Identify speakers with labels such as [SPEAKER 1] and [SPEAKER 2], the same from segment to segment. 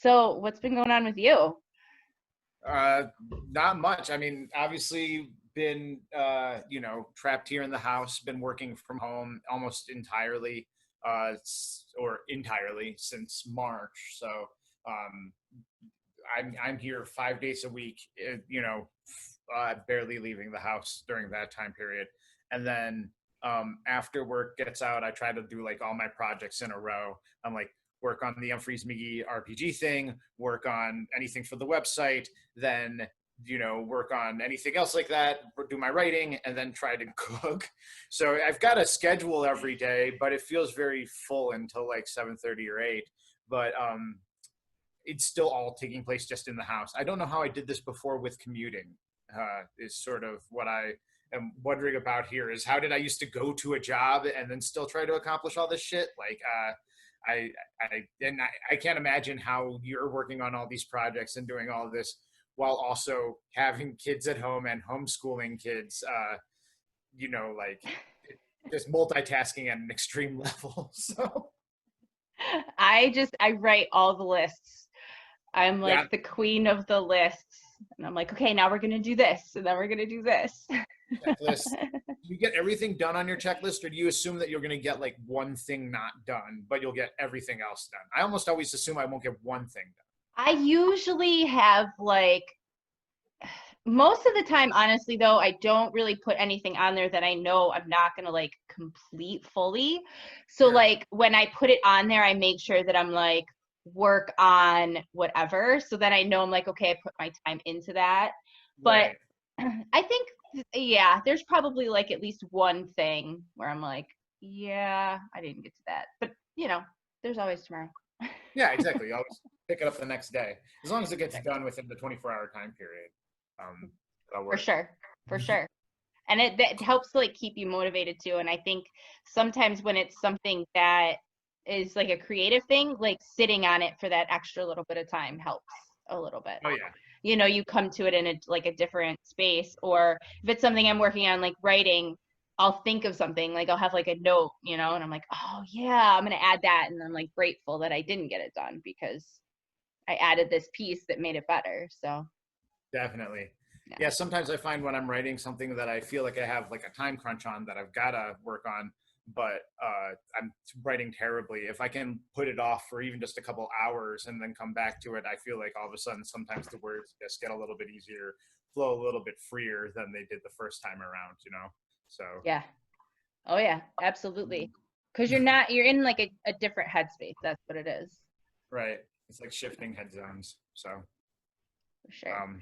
[SPEAKER 1] So what's been going on with you?
[SPEAKER 2] Uh, Not much. I mean, obviously been trapped here in the house, been working from home almost entirely or entirely since March. So um I'm here 5 days a week, barely leaving the house during that time period. And then after work gets out, I try to do like all my projects in a row. I'm like work on the Umphreys McRPG thing, work on anything for the website, then work on anything else like that, do my writing, and then try to cook. So I've got a schedule every day, but it feels very full until like 7:30 or 8. But it's still all taking place just in the house. I don't know how I did this before with commuting. Is sort of what I am wondering about here. Is how did I used to go to a job and then still try to accomplish all this shit? Like, I can't imagine how you're working on all these projects and doing all this while also having kids at home and homeschooling kids. Like just multitasking at an extreme level. So
[SPEAKER 1] I write all the lists. I'm
[SPEAKER 2] yeah,
[SPEAKER 1] like the queen of the lists. And I'm like, okay, now we're gonna do this, and then we're gonna do this.
[SPEAKER 2] checklist. Do you get everything done on your checklist, or do you assume that you're going to get like one thing not done, but you'll get everything else done? I almost always assume I won't get one thing done.
[SPEAKER 1] I usually have like most of the time, honestly, though, I don't really put anything on there that I know I'm not gonna like complete fully. So
[SPEAKER 2] Sure.
[SPEAKER 1] like when I put it on there, I make sure that I'm like work on whatever. So then I know I'm like, okay, I put my time into that. But
[SPEAKER 2] Right.
[SPEAKER 1] I think, yeah, there's probably like at least one thing where I'm like, yeah, I didn't get to that. But there's always tomorrow.
[SPEAKER 2] Yeah, exactly. I'll just pick it up the next day. As long as it gets done within the 24-hour time period, um, that'll
[SPEAKER 1] For
[SPEAKER 2] work.
[SPEAKER 1] sure. For sure. And it helps to like keep you motivated too. And I think sometimes when it's something that is like a creative thing, like sitting on it for that extra little bit of time helps a little bit.
[SPEAKER 2] Oh, yeah.
[SPEAKER 1] You come to it in a different space. Or if it's something I'm working on, like writing, I'll think of something, like I'll have like a note, and I'm like, oh yeah, I'm gonna add that, and I'm like grateful that I didn't get it done because I added this piece that made it better. So
[SPEAKER 2] Definitely.
[SPEAKER 1] yeah.
[SPEAKER 2] Yeah, sometimes I find when I'm writing something that I feel like I have like a time crunch on that I've got to work on, but I'm writing terribly. If I can put it off for even just a couple hours and then come back to it, I feel like all of a sudden sometimes the words just get a little bit easier, flow a little bit freer than they did the first time around. So,
[SPEAKER 1] Yeah. Oh yeah, absolutely. Because you're in like a different headspace. That's what it is.
[SPEAKER 2] right. It's like shifting head zones. So,
[SPEAKER 1] For sure.
[SPEAKER 2] um,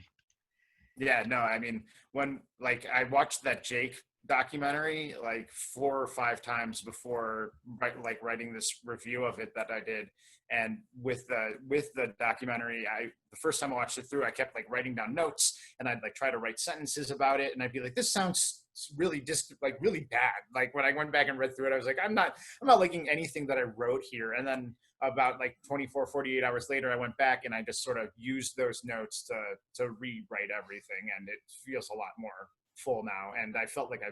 [SPEAKER 2] yeah, no, I mean, when like I watched that Jake documentary like 4 or 5 times before writing this review of it that I did. And with the documentary, the first time I watched it through, I kept like writing down notes and I'd like try to write sentences about it. And I'd be like, this sounds really just like really bad. Like when I went back and read through it, I was like, I'm not liking anything that I wrote here. And then about like 24, 48 hours later, I went back and I just sort of used those notes to rewrite everything, and it feels a lot more full now. And I felt like I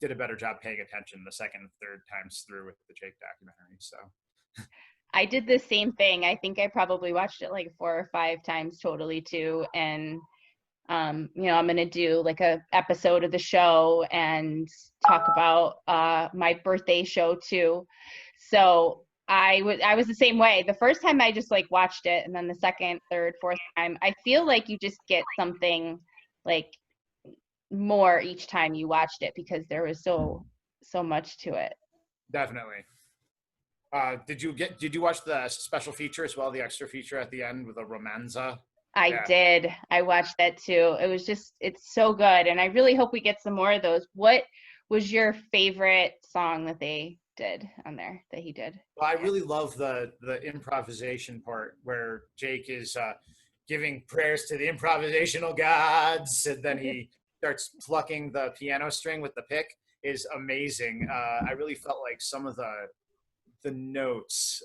[SPEAKER 2] did a better job paying attention the second and third times through with the Jake documentary. So
[SPEAKER 1] I did the same thing. I think I probably watched it like 4 or 5 times totally too. And I'm gonna do like a episode of the show and talk about my birthday show too. So I was the same way. The first time I just like watched it, and then the second, third, fourth time, I feel like you just get something like more each time you watched it because there was so much to it.
[SPEAKER 2] definitely. Did you watch the special feature as well, the extra feature at the end with the romanza?
[SPEAKER 1] I
[SPEAKER 2] Yeah.
[SPEAKER 1] did. I watched that too. It's so good. And I really hope we get some more of those. What was your favorite song that they did on there that he did?
[SPEAKER 2] Well, I really love the improvisation part where Jake is giving prayers to the improvisational gods, and then he starts plucking the piano string with the pick. Is amazing. I really felt like some of the notes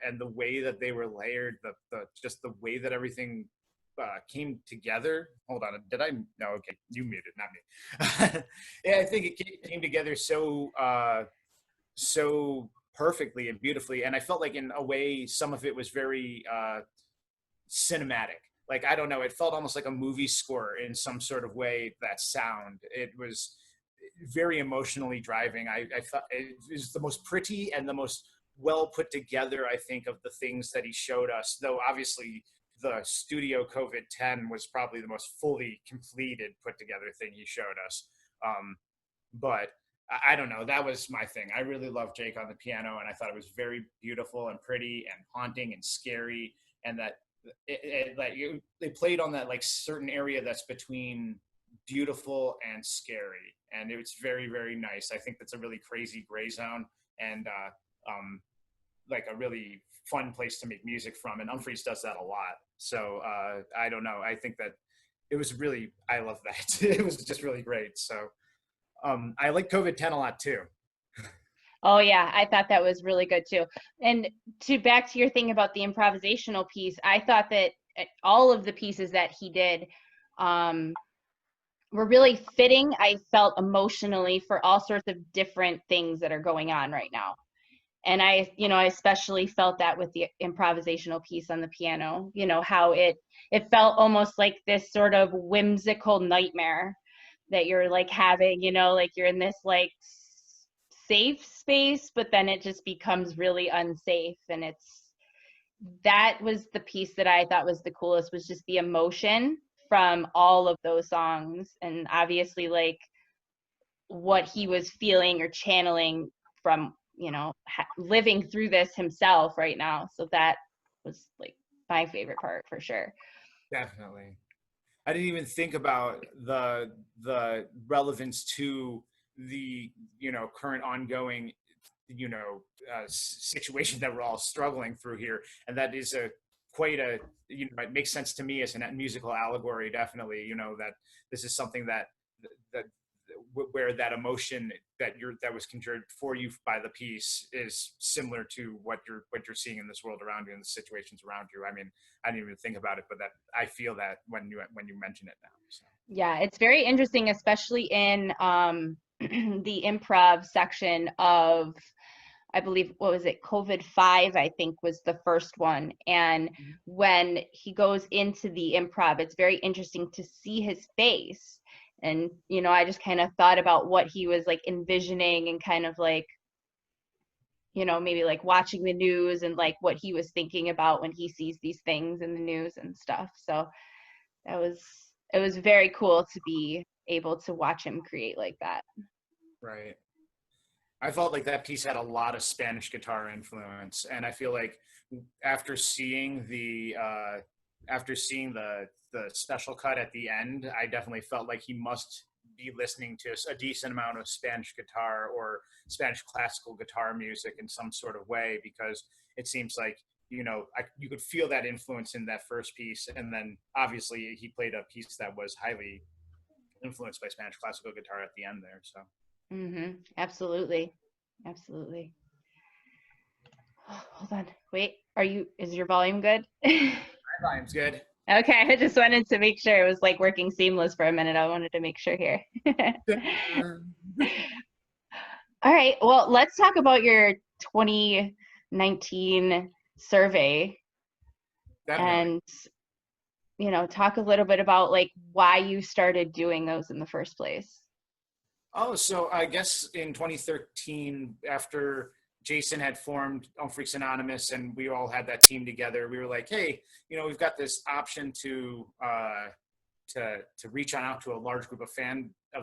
[SPEAKER 2] and the way that they were layered, the just the way that everything came together. Hold on, did I? No, okay, you muted, not me. Yeah, I think it came together so perfectly and beautifully, and I felt like in a way some of it was very cinematic. Like, I don't know, it felt almost like a movie score in some sort of way. That sound, it was very emotionally driving. I thought it was the most pretty and the most well put together, I think, of the things that he showed us, though obviously the studio COVID 10 was probably the most fully completed put together thing he showed us. But I don't know, that was my thing. I really loved Jake on the piano, and I thought it was very beautiful and pretty and haunting and scary, and that they played on that like certain area that's between beautiful and scary, and it's very, very nice. I think that's a really crazy gray zone, and like a really fun place to make music from, and Umphreys does that a lot. So I don't know, I think that it was really, I love that. It was just really great. So I like COVID 10 a lot too.
[SPEAKER 1] Oh yeah, I thought that was really good too. And to back to your thing about the improvisational piece, I thought that all of the pieces that he did were really fitting, I felt, emotionally, for all sorts of different things that are going on right now. And I especially felt that with the improvisational piece on the piano, how it felt almost like this sort of whimsical nightmare that you're like having, like you're in this like safe space, but then it just becomes really unsafe. And that was the piece that I thought was the coolest, was just the emotion from all of those songs. And obviously like what he was feeling or channeling from, living through this himself right now. So that was like my favorite part for sure.
[SPEAKER 2] Definitely. I didn't even think about the relevance to the current ongoing situation that we're all struggling through here, and that is quite a it makes sense to me as a musical allegory. Definitely, that this is something that where that emotion that was conjured for you by the piece is similar to what you're seeing in this world around you and the situations around you. I mean, I didn't even think about it, but that I feel that when you mention it now. So.
[SPEAKER 1] Yeah, it's very interesting, especially in the improv section of, I believe, what was it, COVID 5, I think was the first one. And when he goes into the improv, it's very interesting to see his face. And, I just kind of thought about what he was like envisioning, and kind of like, maybe like watching the news, and like what he was thinking about when he sees these things in the news and stuff. So it was very cool to be able to watch him create like that.
[SPEAKER 2] Right. I felt like that piece had a lot of Spanish guitar influence, and I feel like after seeing the special cut at the end, I definitely felt like he must be listening to a decent amount of Spanish guitar or Spanish classical guitar music in some sort of way, because it seems like you could feel that influence in that first piece, and then obviously he played a piece that was highly influenced by Spanish classical guitar at the end there. So.
[SPEAKER 1] Absolutely. Absolutely. Oh, hold on. Wait, is your volume good?
[SPEAKER 2] My volume's good.
[SPEAKER 1] Okay, I just wanted to make sure it was like working seamless for a minute. I wanted to make sure here. All right, well, let's talk about your 2019 survey. Definitely. And talk a little bit about like why you started doing those in the first place.
[SPEAKER 2] Oh, so I guess in 2013, after Jason had formed Umphreak Anonymous and we all had that team together, we were like, hey, we've got this option to reach out to a large group of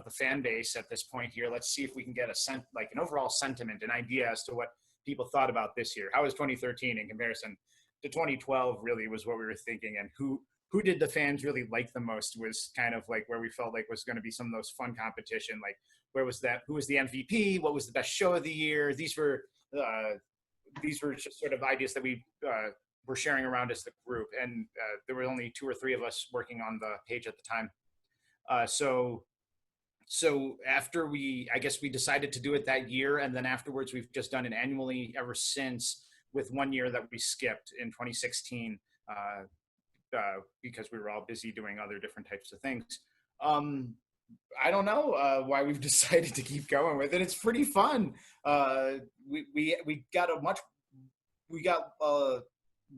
[SPEAKER 2] the fan base at this point here. Let's see if we can get an overall sentiment, an idea as to what people thought about this year. How was 2013 in comparison to 2012 really was what we were thinking, and who did the fans really like the most was kind of like where we felt like was going to be some of those fun competition, like who was the MVP, what was the best show of the year. These were just sort of ideas that we were sharing around as the group, and there were only 2 or 3 of us working on the page at the time. So after we decided to do it that year, and then afterwards we've just done it annually ever since, with 1 year that we skipped in 2016 because we were all busy doing other different types of things. I don't know why we've decided to keep going with it. It's pretty fun. We got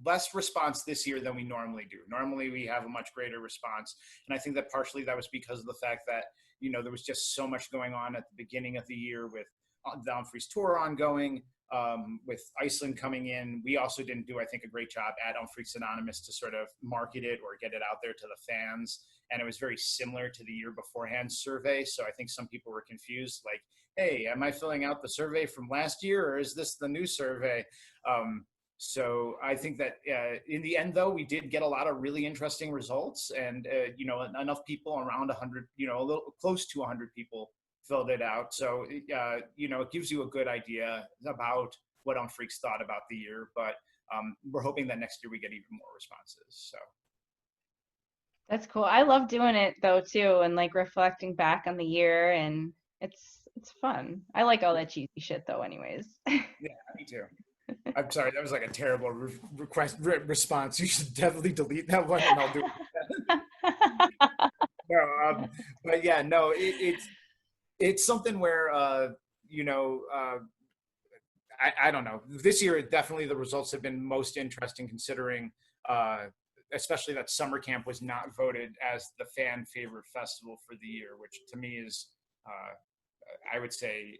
[SPEAKER 2] less response this year than we normally do. Normally we have a much greater response. And I think that partially that was because of the fact that, there was just so much going on at the beginning of the year with the Umphrey's tour ongoing, with Iceland coming in. We also didn't do, I think, a great job at Umphreak Anonymous to sort of market it or get it out there to the fans. And it was very similar to the year beforehand survey. So I think some people were confused, like, hey, am I filling out the survey from last year or is this the new survey? So I think that in the end, though, we did get a lot of really interesting results, and enough people, around 100, a little close to 100 people filled it out. So it gives you a good idea about what Umphreaks thought about the year. But we're hoping that next year we get even more responses. So
[SPEAKER 1] That's cool. I love doing it though too, and like reflecting back on the year, and it's fun. I like all that cheesy shit though, anyways.
[SPEAKER 2] yeah, me too. I'm sorry, that was like a terrible response. You should definitely delete that one, and I'll do it. No, but yeah, no, it's something where I don't know. This year, definitely the results have been most interesting, considering especially that summer camp was not voted as the fan favorite festival for the year, which to me is I would say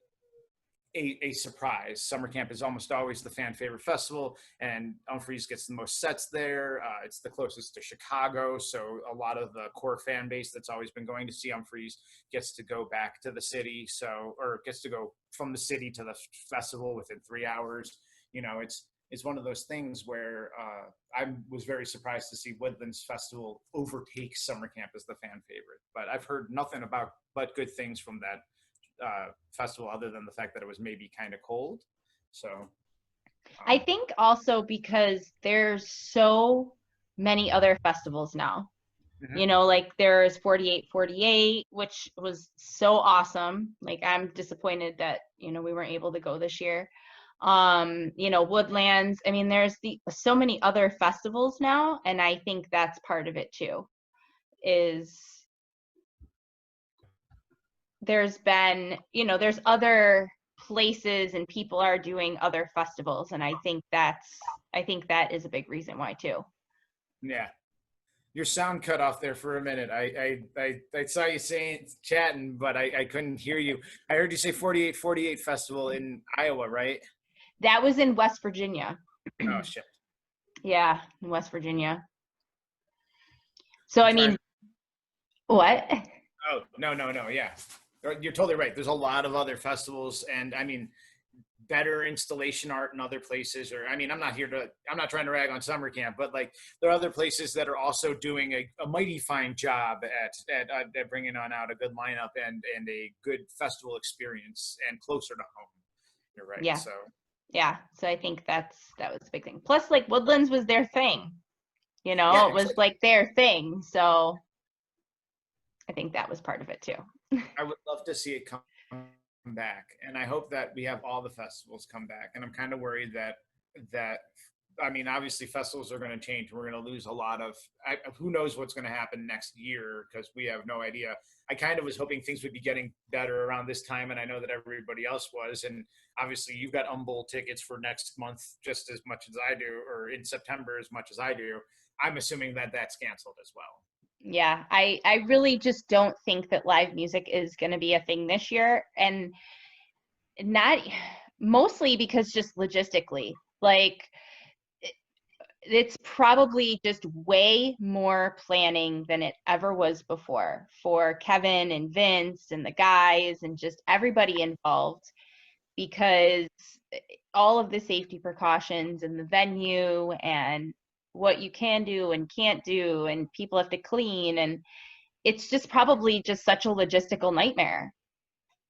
[SPEAKER 2] a surprise. Summer camp is almost always the fan favorite festival, and Umphreys gets the most sets there. It's the closest to Chicago, so a lot of the core fan base that's always been going to see Umphreys gets to go back to the city, or gets to go from the city to the festival within 3 hours. It's one of those things where I was very surprised to see Woodlands Festival overtake summer camp as the fan favorite, but I've heard nothing but good things from that festival, other than the fact that it was maybe kind of cold. So
[SPEAKER 1] I think also because there's so many other festivals now. Like there's 4848, which was so awesome. Like I'm disappointed that, we weren't able to go this year. Woodlands. I mean, there's so many other festivals now, and I think that's part of it too. Is there's been, there's other places and people are doing other festivals, and I think that is a big reason why too.
[SPEAKER 2] Yeah. Your sound cut off there for a minute. I saw you chatting, but I couldn't hear you. I heard you say 4848 Festival in Iowa, right?
[SPEAKER 1] That was in West Virginia.
[SPEAKER 2] Oh shit.
[SPEAKER 1] Yeah, in West Virginia. So I mean, what?
[SPEAKER 2] Oh, no. Yeah. You're totally right. There's a lot of other festivals, and I mean, better installation art in other places. Or, I mean, I'm not trying to rag on summer camp, but like there are other places that are also doing a mighty fine job at bringing out a good lineup and a good festival experience and closer to home. You're right.
[SPEAKER 1] Yeah. So I think that was a big thing. Plus, like Woodlands was their thing. It was like their thing. So I think that was part of it too.
[SPEAKER 2] I would love to see it come back, and I hope that we have all the festivals come back. And I'm kind of worried that I mean, obviously festivals are going to change. We're going to lose a lot of who knows what's going to happen next year, because we have no idea. I kind of was hoping things would be getting better around this time, and I know that everybody else was. And obviously you've got Bowl tickets for next month just as much as I do, or in September as much as I do. I'm assuming that that's canceled as well.
[SPEAKER 1] Yeah, I really just don't think that live music is going to be a thing this year, and not mostly because just logistically, like it's probably just way more planning than it ever was before for Kevin and Vince and the guys and just everybody involved, because all of the safety precautions and the venue and what you can do and can't do, and people have to clean, and it's just probably just such a logistical nightmare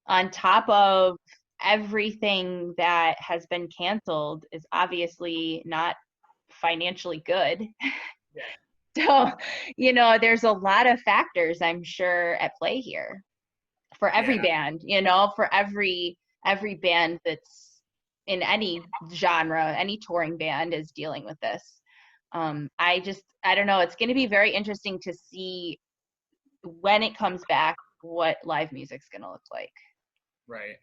[SPEAKER 1] on top of everything that has been canceled is obviously not financially good. So, there's a lot of factors, I'm sure, at play here for every band, for every band that's in any genre, any touring band is dealing with this. I don't know. It's going to be very interesting to see when it comes back what live music's going to look like.
[SPEAKER 2] Right.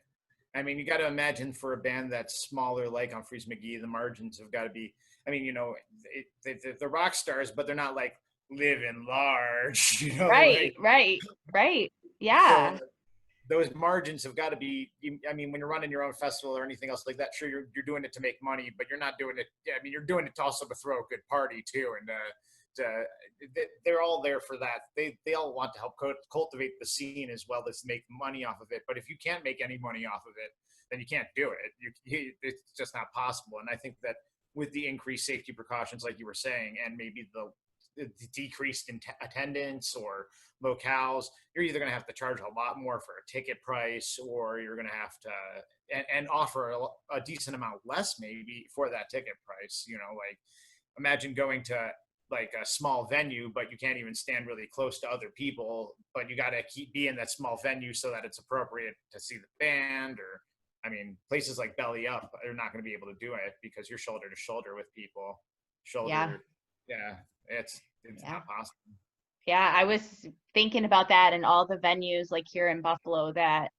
[SPEAKER 2] I mean, you got to imagine for a band that's smaller, like Humphreys McGee, the margins have got to be. I mean, you know, they're rock stars, but they're not like living large. You know,
[SPEAKER 1] Right,
[SPEAKER 2] like
[SPEAKER 1] right, right.
[SPEAKER 2] so.
[SPEAKER 1] Yeah,
[SPEAKER 2] Those margins have got to be. I mean, when you're running your own festival or anything else like that, sure, you're doing it to make money, but you're not doing it. I mean, you're doing it to also to throw a good party too, and they're all there for that. They all want to help cultivate the scene as well as make money off of it. But if you can't make any money off of it, then you can't do it. It's just not possible. And I think that with the increased safety precautions, like you were saying, and maybe the decreased in attendance or locales, you're either going to have to charge a lot more for a ticket price, or you're going to have to and offer a decent amount less maybe for that ticket price. You know, like imagine going to like a small venue, but you can't even stand really close to other people, but you got to be in that small venue so that it's appropriate to see the band. Or I mean, places like Belly Up are not going to be able to do it because you're shoulder to shoulder with people.
[SPEAKER 1] yeah,
[SPEAKER 2] Shoulder, yeah, it's
[SPEAKER 1] yeah.
[SPEAKER 2] not possible.
[SPEAKER 1] Yeah, I was thinking about that and all the venues like here in Buffalo that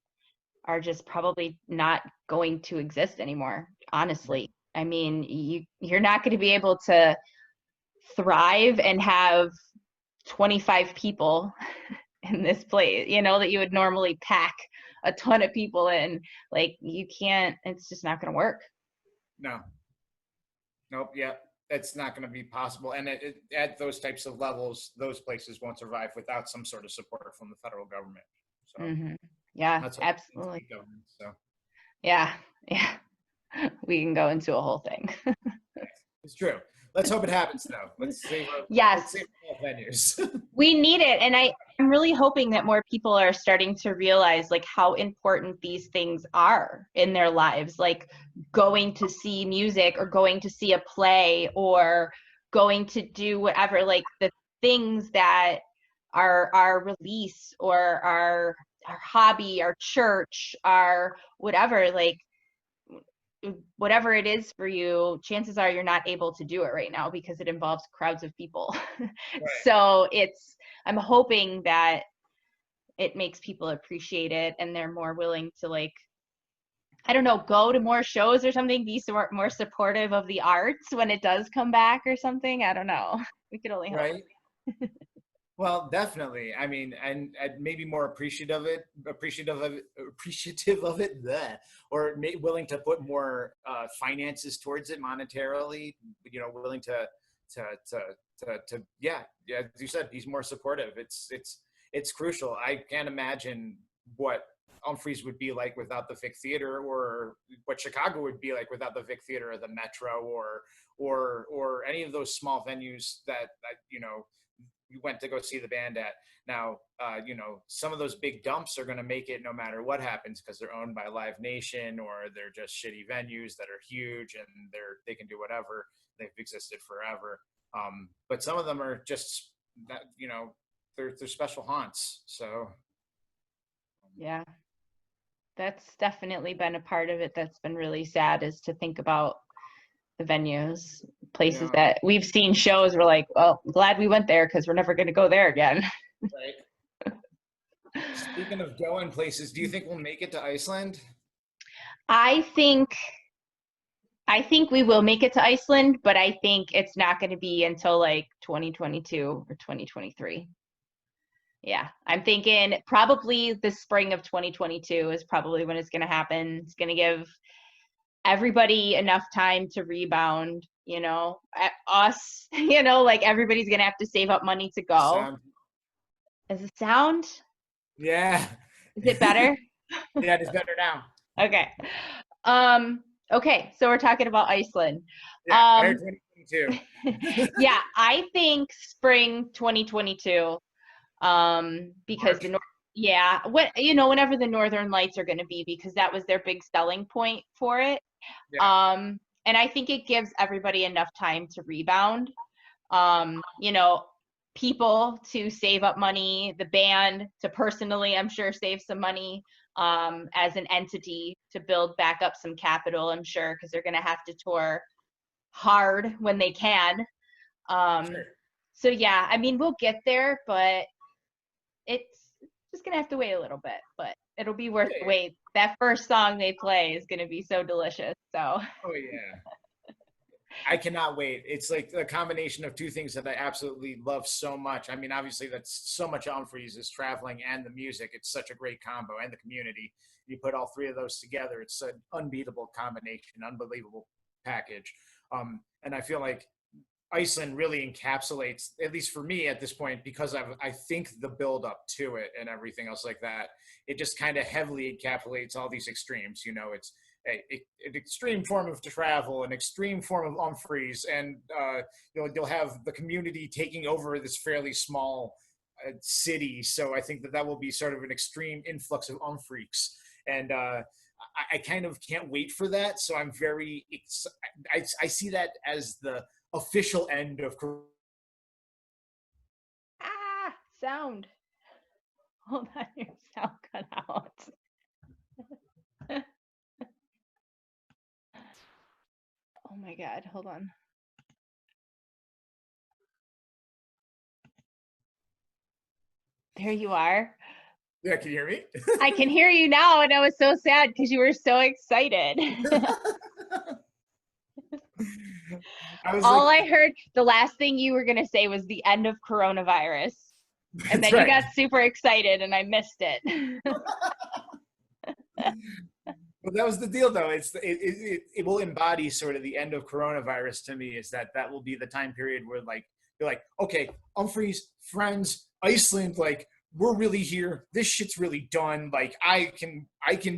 [SPEAKER 1] are just probably not going to exist anymore, honestly. I mean, you're not going to be able to thrive and have 25 people in this place, you know, that you would normally pack a ton of people in. Like you can't, it's just not going to work.
[SPEAKER 2] No, nope, yeah, it's not going to be possible. And at those types of levels, those places won't survive without some sort of support from the federal government. So
[SPEAKER 1] Yeah,
[SPEAKER 2] that's what
[SPEAKER 1] absolutely.
[SPEAKER 2] government. So
[SPEAKER 1] Yeah, yeah. We can go into a whole thing.
[SPEAKER 2] it's true. Let's hope it happens though.
[SPEAKER 1] Yes,
[SPEAKER 2] Let's save our venues.
[SPEAKER 1] we need it. And I'm really hoping that more people are starting to realize like how important these things are in their lives, like going to see music or going to see a play or going to do whatever, like the things that are our release or our hobby, our church, our whatever, like whatever it is for you, chances are you're not able to do it right now because it involves crowds of people.
[SPEAKER 2] Right.
[SPEAKER 1] So I'm hoping that it makes people appreciate it and they're more willing to like, I don't know, go to more shows or something, be more supportive of the arts when it does come back or something. I don't know. We could only hope.
[SPEAKER 2] Right. Well, definitely. I mean, and maybe more appreciative of it, bleh, or willing to put more finances towards it monetarily. You know, willing to yeah, as you said, he's more supportive. It's crucial. I can't imagine what Umphreys would be like without the Vic Theater, or what Chicago would be like without the Vic Theater or the Metro, or any of those small venues that you know you went to go see the band at. Now, you know, some of those big dumps are going to make it no matter what happens because they're owned by Live Nation, or they're just shitty venues that are huge and they can do whatever. They've existed forever. But some of them are just that, you know, they're special haunts. So
[SPEAKER 1] Yeah, that's definitely been a part of it that's been really sad, is to think about the venues, places
[SPEAKER 2] yeah,
[SPEAKER 1] that we've seen shows. We're like, well, I'm glad we went there because we're never going to go there again.
[SPEAKER 2] right. Speaking of going places, do you think we'll make it to Iceland?
[SPEAKER 1] I think I think we will make it to Iceland, but I think it's not going to be until like 2022 or 2023. Yeah, I'm thinking probably the spring of 2022 is probably when it's going to happen. It's going to give everybody enough time to rebound, you know, at us, you know, like everybody's going to have to save up money to go.
[SPEAKER 2] Sound?
[SPEAKER 1] Is it sound?
[SPEAKER 2] Yeah.
[SPEAKER 1] Is it better?
[SPEAKER 2] Yeah, it's better now.
[SPEAKER 1] Okay. Okay, so we're talking about Iceland.
[SPEAKER 2] Yeah, I heard 2022.
[SPEAKER 1] Yeah, I think spring 2022, because
[SPEAKER 2] March.
[SPEAKER 1] yeah, what, you know, whenever the Northern Lights are going to be, because that was their big selling point for it.
[SPEAKER 2] Yeah.
[SPEAKER 1] And I think it gives everybody enough time to rebound. You know, people to save up money, the band to personally, I'm sure, save some money, as an entity to build back up some capital, I'm sure, because they're going to have to tour hard when they can.
[SPEAKER 2] Sure.
[SPEAKER 1] So yeah, I mean, we'll get there, but it's just gonna have to wait a little bit, but it'll be worth the
[SPEAKER 2] Yeah.
[SPEAKER 1] wait. That first song they play is gonna be so delicious. So
[SPEAKER 2] Oh yeah. I cannot wait. It's like a combination of two things that I absolutely love so much. I mean, obviously, that's so much Umphrey's is traveling and the music. It's such a great combo, and the community. You put all three of those together, it's an unbeatable combination, unbelievable package. And I feel like Iceland really encapsulates, at least for me at this point, because I think the build up to it and everything else like that, it just kind of heavily encapsulates all these extremes. You know, it's an extreme form of travel, an extreme form of Umphreys, and you'll have the community taking over this fairly small city. So I think that will be sort of an extreme influx of Umphreaks, and I kind of can't wait for that. So I'm very I see that as the official end of.
[SPEAKER 1] sound. Hold on, your sound cut out. Oh my God, hold on. There you are.
[SPEAKER 2] Yeah, can you hear me?
[SPEAKER 1] I can hear you now, and I was so sad because you were so excited. All I heard, the last thing you were gonna say was the end of coronavirus. And then you got super excited and I missed it.
[SPEAKER 2] Well, that was the deal, though. It will embody sort of the end of coronavirus to me. Is that will be the time period where like you're like, okay, Umphrey's friends, Iceland, like we're really here. This shit's really done. Like I can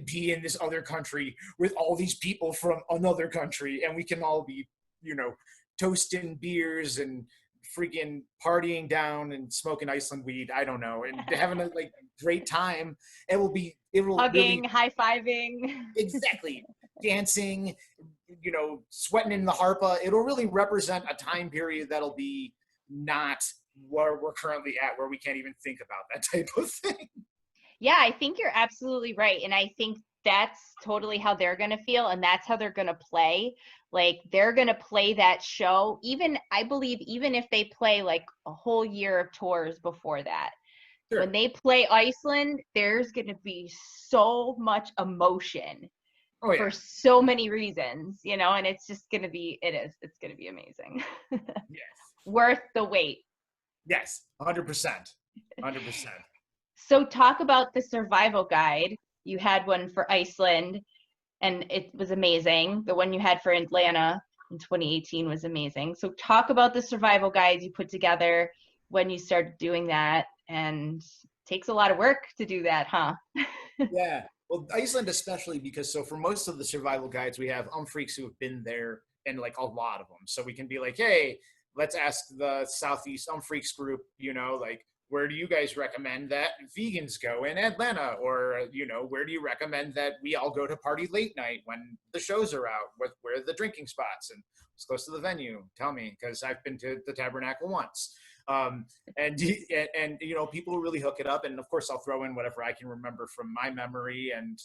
[SPEAKER 2] be in this other country with all these people from another country, and we can all be, toasting beers and freaking partying down and smoking Iceland weed. I don't know, and having a like great time. It will
[SPEAKER 1] Hugging,
[SPEAKER 2] really
[SPEAKER 1] high-fiving.
[SPEAKER 2] exactly dancing, sweating in the harpa. It'll really represent a time period that'll be not where we're currently at, where we can't even think about that type of thing.
[SPEAKER 1] Yeah, I think you're absolutely right. And I think that's totally how they're going to feel. And that's how they're going to play. Like they're going to play that show. I believe, even if they play like a whole year of tours before that, sure. When they play Iceland, there's going to be so much emotion for so many reasons, and it's just going to be, it's going to be amazing.
[SPEAKER 2] Yes.
[SPEAKER 1] Worth the wait.
[SPEAKER 2] Yes, 100%. 100%.
[SPEAKER 1] So talk about the survival guide. You had one for Iceland, and it was amazing. The one you had for Atlanta in 2018 was amazing. So talk about the survival guides you put together when you started doing that. And it takes a lot of work to do that, huh?
[SPEAKER 2] Yeah. Well, Iceland especially, because so for most of the survival guides, we have Umphreaks who have been there, and like a lot of them. So we can be like, hey, let's ask the Southeast Umphreaks group, like, where do you guys recommend that vegans go in Atlanta? Or, where do you recommend that we all go to party late night when the shows are out? Where are the drinking spots? And it's close to the venue. Tell me, because I've been to the Tabernacle once. And people really hook it up. And of course, I'll throw in whatever I can remember from my memory. And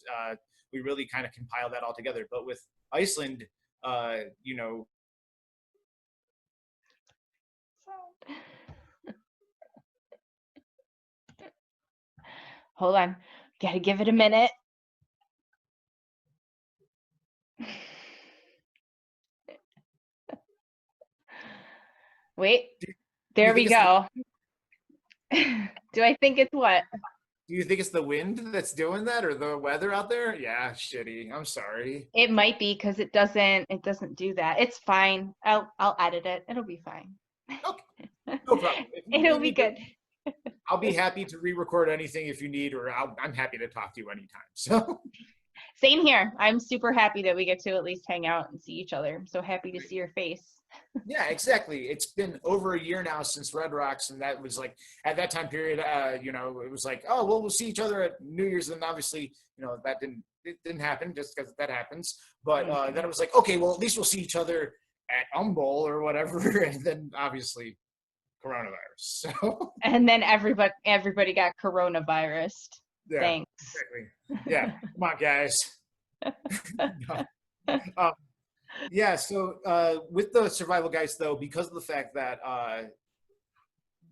[SPEAKER 2] we really kind of compile that all together. But with Iceland,
[SPEAKER 1] Hold on. Gotta give it a minute. Wait. There we go. Do I think it's what?
[SPEAKER 2] Do you think it's the wind that's doing that, or the weather out there? Yeah, shitty. I'm sorry.
[SPEAKER 1] It might be, because it doesn't do that. It's fine. I'll edit it. It'll be fine.
[SPEAKER 2] Okay. No problem.
[SPEAKER 1] It'll be good.
[SPEAKER 2] I'll be happy to re-record anything if you need, or I'm happy to talk to you anytime. So
[SPEAKER 1] same here. I'm super happy that we get to at least hang out and see each other. I'm so happy to see your face.
[SPEAKER 2] Yeah, exactly. It's been over a year now since Red Rocks, and that was like at that time period. It was like, oh well, we'll see each other at New Year's, and obviously, that didn't happen just because that happens. But then it was like, okay, well, at least we'll see each other at Bowl or whatever, and then obviously coronavirus. So
[SPEAKER 1] and then everybody got coronavirus.
[SPEAKER 2] Yeah,
[SPEAKER 1] thanks.
[SPEAKER 2] Exactly. Yeah, come on, guys. Yeah, so with the survival guys, though, because of the fact that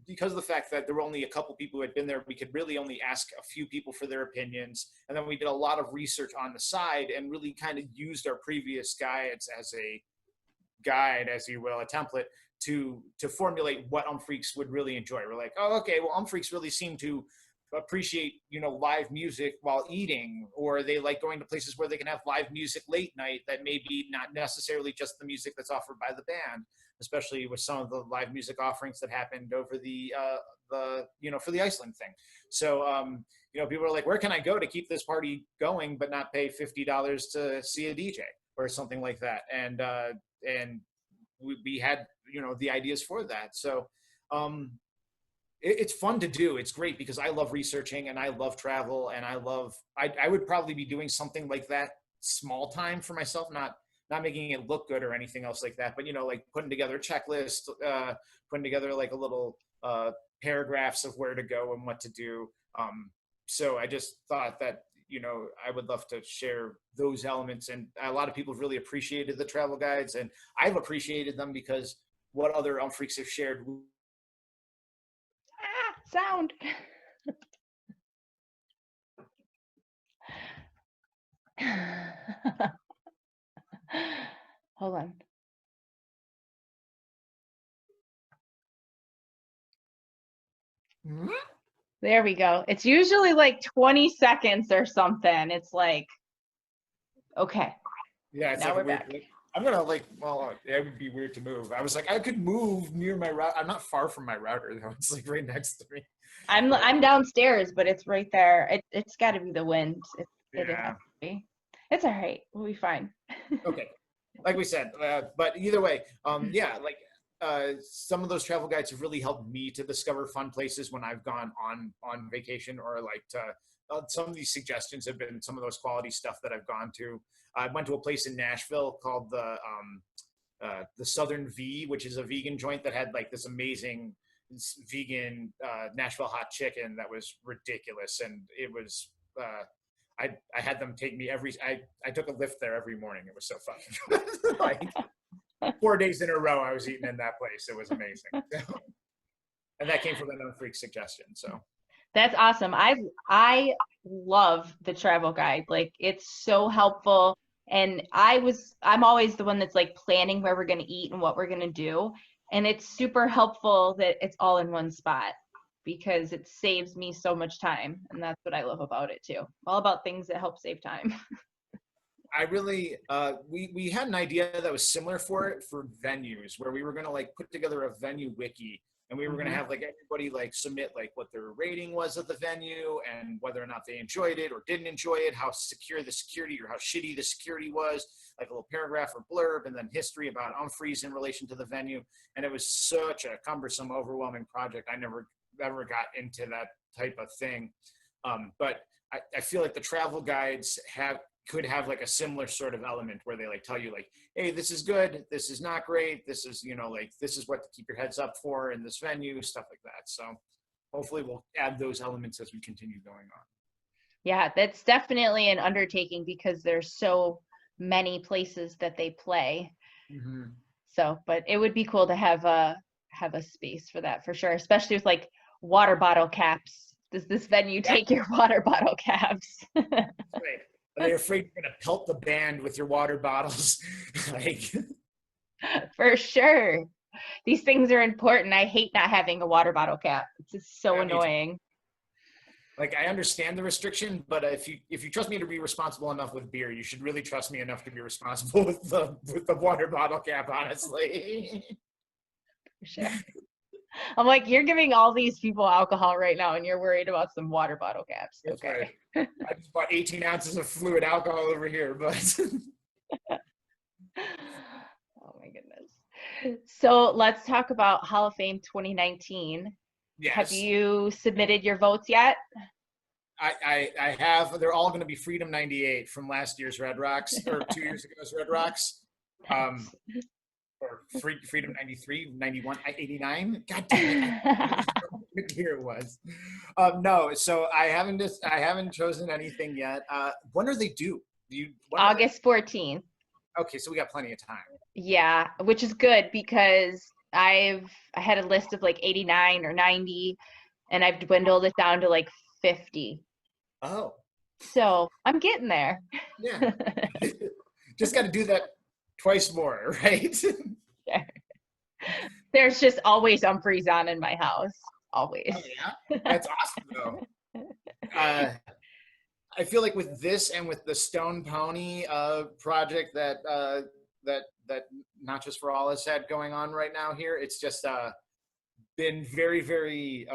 [SPEAKER 2] because of the fact that there were only a couple people who had been there, we could really only ask a few people for their opinions. And then we did a lot of research on the side and really kind of used our previous guides as a guide, as you will, a template to formulate what Umphreaks would really enjoy. We're like, oh, okay, well, Umphreaks really seem to appreciate, live music while eating, or they like going to places where they can have live music late night that may be not necessarily just the music that's offered by the band, especially with some of the live music offerings that happened over the for the Iceland thing. So people are like, where can I go to keep this party going but not pay $50 to see a DJ or something like that? And we had the ideas for that. So it's fun to do. It's great because I love researching and I love travel, and I would probably be doing something like that small time for myself, not making it look good or anything else like that, but like putting together a checklist, putting together like a little paragraphs of where to go and what to do. So I just thought that I would love to share those elements, and a lot of people have really appreciated the travel guides, and I've appreciated them because what other Umphreaks have shared.
[SPEAKER 1] Sound. Hold on. There we go. It's usually like 20 seconds or something. It's like, okay.
[SPEAKER 2] Yeah, it's
[SPEAKER 1] now
[SPEAKER 2] like
[SPEAKER 1] we're back.
[SPEAKER 2] I'm gonna it would be weird to move. I was like, I could move near my router. I'm not far from my router though. It's like right next to me.
[SPEAKER 1] I'm downstairs, but it's right there. It's got to be the wind. It
[SPEAKER 2] Yeah.
[SPEAKER 1] has to be. It's all right. We'll be fine.
[SPEAKER 2] Okay, like we said, but either way, some of those travel guides have really helped me to discover fun places when I've gone on vacation, or some of these suggestions have been some of those quality stuff that I've gone to. I went to a place in Nashville called the Southern V, which is a vegan joint that had like this amazing vegan Nashville hot chicken that was ridiculous, and it was I had them take me I took a lift there every morning. It was so fun. Like 4 days in a row I was eating in that place. It was amazing. And that came from an Umphreak suggestion. So
[SPEAKER 1] that's awesome. I love the travel guide. Like, it's so helpful. And I'm always the one that's like planning where we're going to eat and what we're going to do. And it's super helpful that it's all in one spot, because it saves me so much time. And that's what I love about it too. All about things that help save time.
[SPEAKER 2] I really, we had an idea that was similar for venues, where we were going to like put together a venue wiki, and we were going to have like everybody like submit like what their rating was of the venue and whether or not they enjoyed it or didn't enjoy it, how secure the security or how shitty the security was, like a little paragraph or blurb, and then history about Umphreys in relation to the venue. And it was such a cumbersome, overwhelming project. I never got into that type of thing. But I feel like the travel guides could have like a similar sort of element where they like tell you like, hey, this is good, this is not great, this is this is what to keep your heads up for in this venue, stuff like that. So hopefully we'll add those elements as we continue going on.
[SPEAKER 1] Yeah, that's definitely an undertaking because there's so many places that they play. So, but it would be cool to have a space for that for sure, especially with like water bottle caps. Does this venue take your water bottle caps?
[SPEAKER 2] Right. Are they afraid you're going to pelt the band with your water bottles? Like,
[SPEAKER 1] for sure. These things are important. I hate not having a water bottle cap. It's just so annoying.
[SPEAKER 2] Like, I understand the restriction, but if you trust me to be responsible enough with beer, you should really trust me enough to be responsible with the water bottle cap, honestly.
[SPEAKER 1] For sure. I'm like, you're giving all these people alcohol right now, and you're worried about some water bottle caps.
[SPEAKER 2] That's
[SPEAKER 1] okay.
[SPEAKER 2] Right. I just bought 18 ounces of fluid alcohol over here, but.
[SPEAKER 1] Oh my goodness. So let's talk about Hall of Fame 2019.
[SPEAKER 2] Yes.
[SPEAKER 1] Have you submitted your votes yet?
[SPEAKER 2] I have. They're all going to be Freedom 98 from last year's Red Rocks, or 2 years ago's Red Rocks. Or Freedom 93, 91, 89. God damn it. What year it was. No, so I haven't chosen anything yet. When are they due? August
[SPEAKER 1] 14th.
[SPEAKER 2] Okay, so we got plenty of time.
[SPEAKER 1] Yeah, which is good because I had a list of like 89 or 90, and I've dwindled it down to like 50.
[SPEAKER 2] Oh,
[SPEAKER 1] So I'm getting there.
[SPEAKER 2] yeah. Just got to do that twice more, right?
[SPEAKER 1] There's just always Umphreys on in my house. Always.
[SPEAKER 2] Oh yeah, that's awesome though. I feel like with this and with the Stone Pony project that Not Just for All has had going on right now here, it's just been very, very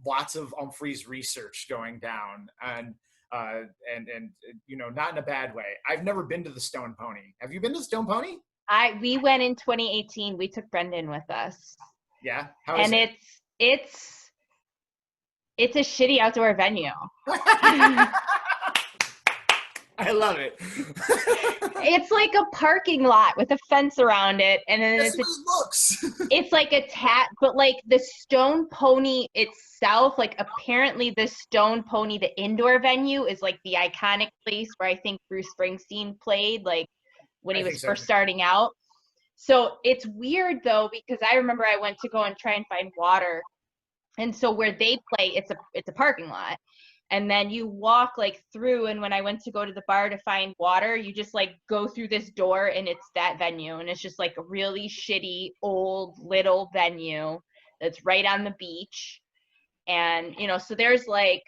[SPEAKER 2] lots of Umphrey's research going down, and not in a bad way. I've never been to the Stone Pony. Have you been to the Stone Pony?
[SPEAKER 1] We went in 2018. We took Brendan with us.
[SPEAKER 2] Yeah. How is
[SPEAKER 1] and
[SPEAKER 2] it?
[SPEAKER 1] it's a shitty outdoor venue.
[SPEAKER 2] I love it.
[SPEAKER 1] It's like a parking lot with a fence around it, and then
[SPEAKER 2] That's what it looks.
[SPEAKER 1] it's like but like the Stone Pony itself, like apparently the Stone Pony, the indoor venue, is like the iconic place where I think Bruce Springsteen played, like when he was first starting out. So it's weird though, because I remember I went to go and try and find water, and so where they play, it's a parking lot. And then you walk like through, and when I went to go to the bar to find water, you just like go through this door and it's that venue. And it's just like a really shitty old little venue that's right on the beach. And, so there's like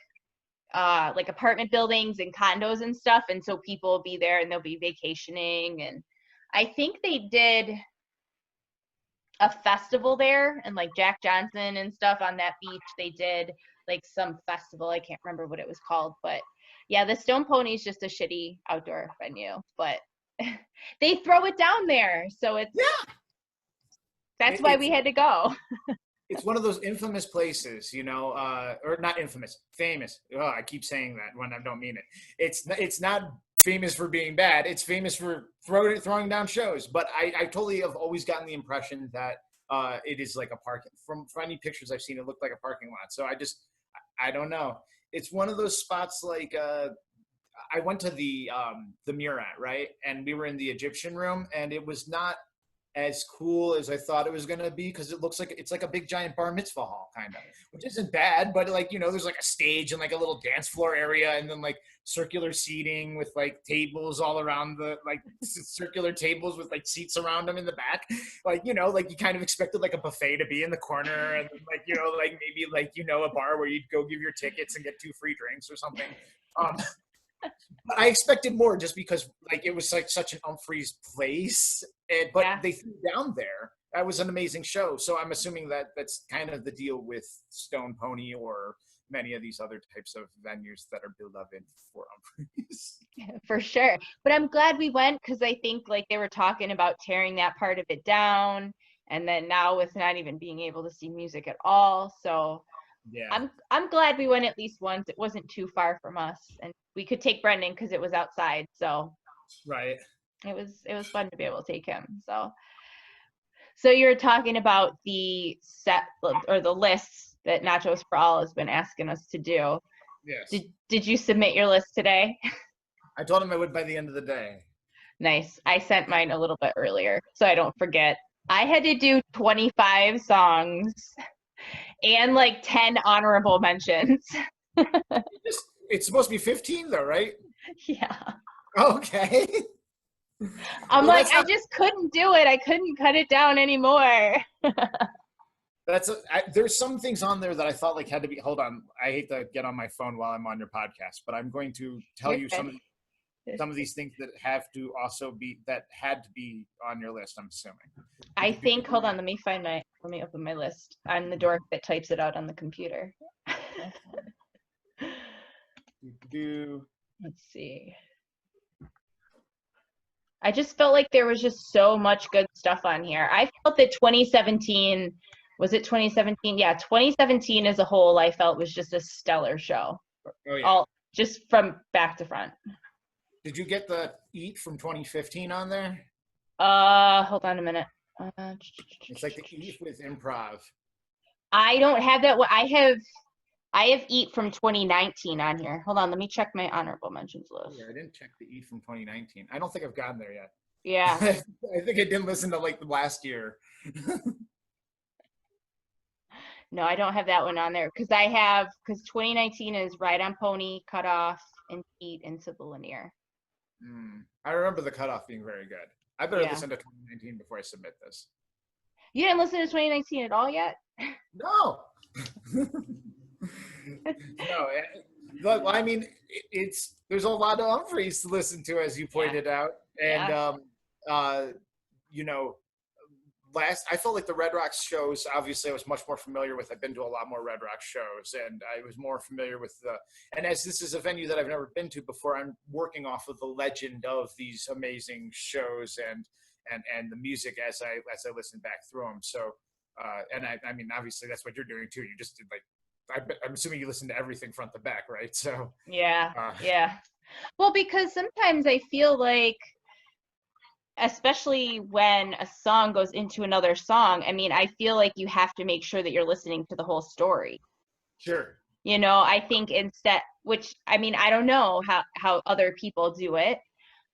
[SPEAKER 1] apartment buildings and condos and stuff. And so people will be there and they'll be vacationing. And I think they did a festival there, and like Jack Johnson and stuff on that beach, they did like some festival. I can't remember what it was called, but yeah, the Stone Pony is just a shitty outdoor venue, but they throw it down there, so that's why we had to go.
[SPEAKER 2] It's one of those infamous places, or not infamous, famous. Oh, I keep saying that when I don't mean it. It's not famous for being bad. It's famous for throwing down shows. But I totally have always gotten the impression that it is like a parking. From any pictures I've seen, it looked like a parking lot. So I don't know. It's one of those spots like I went to the Murat, right? And we were in the Egyptian room, and it was not as cool as I thought it was going to be, because it looks like it's like a big giant bar mitzvah hall kind of, which isn't bad, but like, there's like a stage and like a little dance floor area, and then like circular seating with like tables all around circular tables with like seats around them in the back. Like, like you kind of expected like a buffet to be in the corner, and like, like maybe like, a bar where you'd go give your tickets and get 2 free drinks or something. But I expected more, just because like it was like such an Umphrey's place, but they threw down there. That was an amazing show. So I'm assuming that that's kind of the deal with Stone Pony or many of these other types of venues that are beloved for Umphrey's.
[SPEAKER 1] For sure. But I'm glad we went, because I think like they were talking about tearing that part of it down, and then now with not even being able to see music at all. So yeah, I'm glad we went at least once. It wasn't too far from us, and we could take Brendan because it was outside. So
[SPEAKER 2] right,
[SPEAKER 1] it was fun to be able to take him. So you're talking about the set or the lists that Nachos for All has been asking us to do.
[SPEAKER 2] Yes.
[SPEAKER 1] Did you submit your list today?
[SPEAKER 2] I told him I would by the end of the day.
[SPEAKER 1] Nice. I sent mine a little bit earlier, so I don't forget. I had to do 25 songs and like 10 honorable mentions.
[SPEAKER 2] It's supposed to be 15 though, right?
[SPEAKER 1] Yeah.
[SPEAKER 2] Okay.
[SPEAKER 1] I just couldn't do it. I couldn't cut it down anymore.
[SPEAKER 2] There's some things on there that I thought like had to be, hold on. I hate to get on my phone while I'm on your podcast, but I'm going to tell you some of these things that had to be on your list, I'm assuming.
[SPEAKER 1] I think, hold on, let me open my list. I'm the dork that types it out on the computer. Let's see. I just felt like there was just so much good stuff on here. I felt that 2017, was it 2017? Yeah, 2017 as a whole, I felt was just a stellar show. Oh, yeah. Just from back to front.
[SPEAKER 2] Did you get the Eat from 2015 on there?
[SPEAKER 1] Hold on a minute.
[SPEAKER 2] It's like the Eat with improv.
[SPEAKER 1] I don't have that. I have Eat from 2019 on here. Hold on, let me check my honorable mentions list.
[SPEAKER 2] Yeah, I didn't check the Eat from 2019. I don't think I've gotten there yet.
[SPEAKER 1] Yeah.
[SPEAKER 2] I think I didn't listen to like the last year.
[SPEAKER 1] No, I don't have that one on there because 2019 is Ride on Pony, Cut Off, and Eat into the Linear.
[SPEAKER 2] I remember the cutoff being very good. I better
[SPEAKER 1] Yeah.
[SPEAKER 2] listen to 2019 before I submit this.
[SPEAKER 1] You didn't listen to 2019 at all yet?
[SPEAKER 2] No. No. But I mean, there's a lot of Umphreys to listen to, as you
[SPEAKER 1] Yeah.
[SPEAKER 2] pointed out, and
[SPEAKER 1] Yeah.
[SPEAKER 2] you know, I felt like the Red Rocks shows, obviously I was much more familiar with. I've been to a lot more Red Rocks shows, and I was more familiar with and as this is a venue that I've never been to before, I'm working off of the legend of these amazing shows and the music as I listen back through them. So and I mean, obviously that's what you're doing too. You just did I'm assuming you listen to everything front to back, right? So
[SPEAKER 1] Yeah.
[SPEAKER 2] uh,
[SPEAKER 1] Yeah. Well, because sometimes I feel like, especially when a song goes into another song, I mean, I feel like you have to make sure that you're listening to the whole story.
[SPEAKER 2] sure.
[SPEAKER 1] I think instead, which I mean, I don't know how other people do it.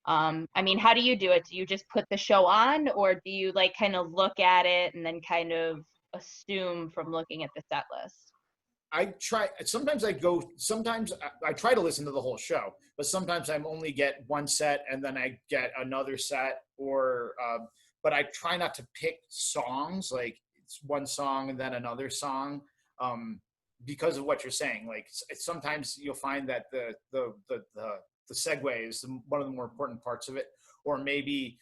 [SPEAKER 1] I mean, how do you do it? Do you just put the show on, or do you like kind of look at it and then kind of assume from looking at the set list?
[SPEAKER 2] I try. Sometimes I try to listen to the whole show, but sometimes I only get one set and then I get another set. But I try not to pick songs like it's one song and then another song, because of what you're saying. Like sometimes you'll find that the segue is one of the more important parts of it, or maybe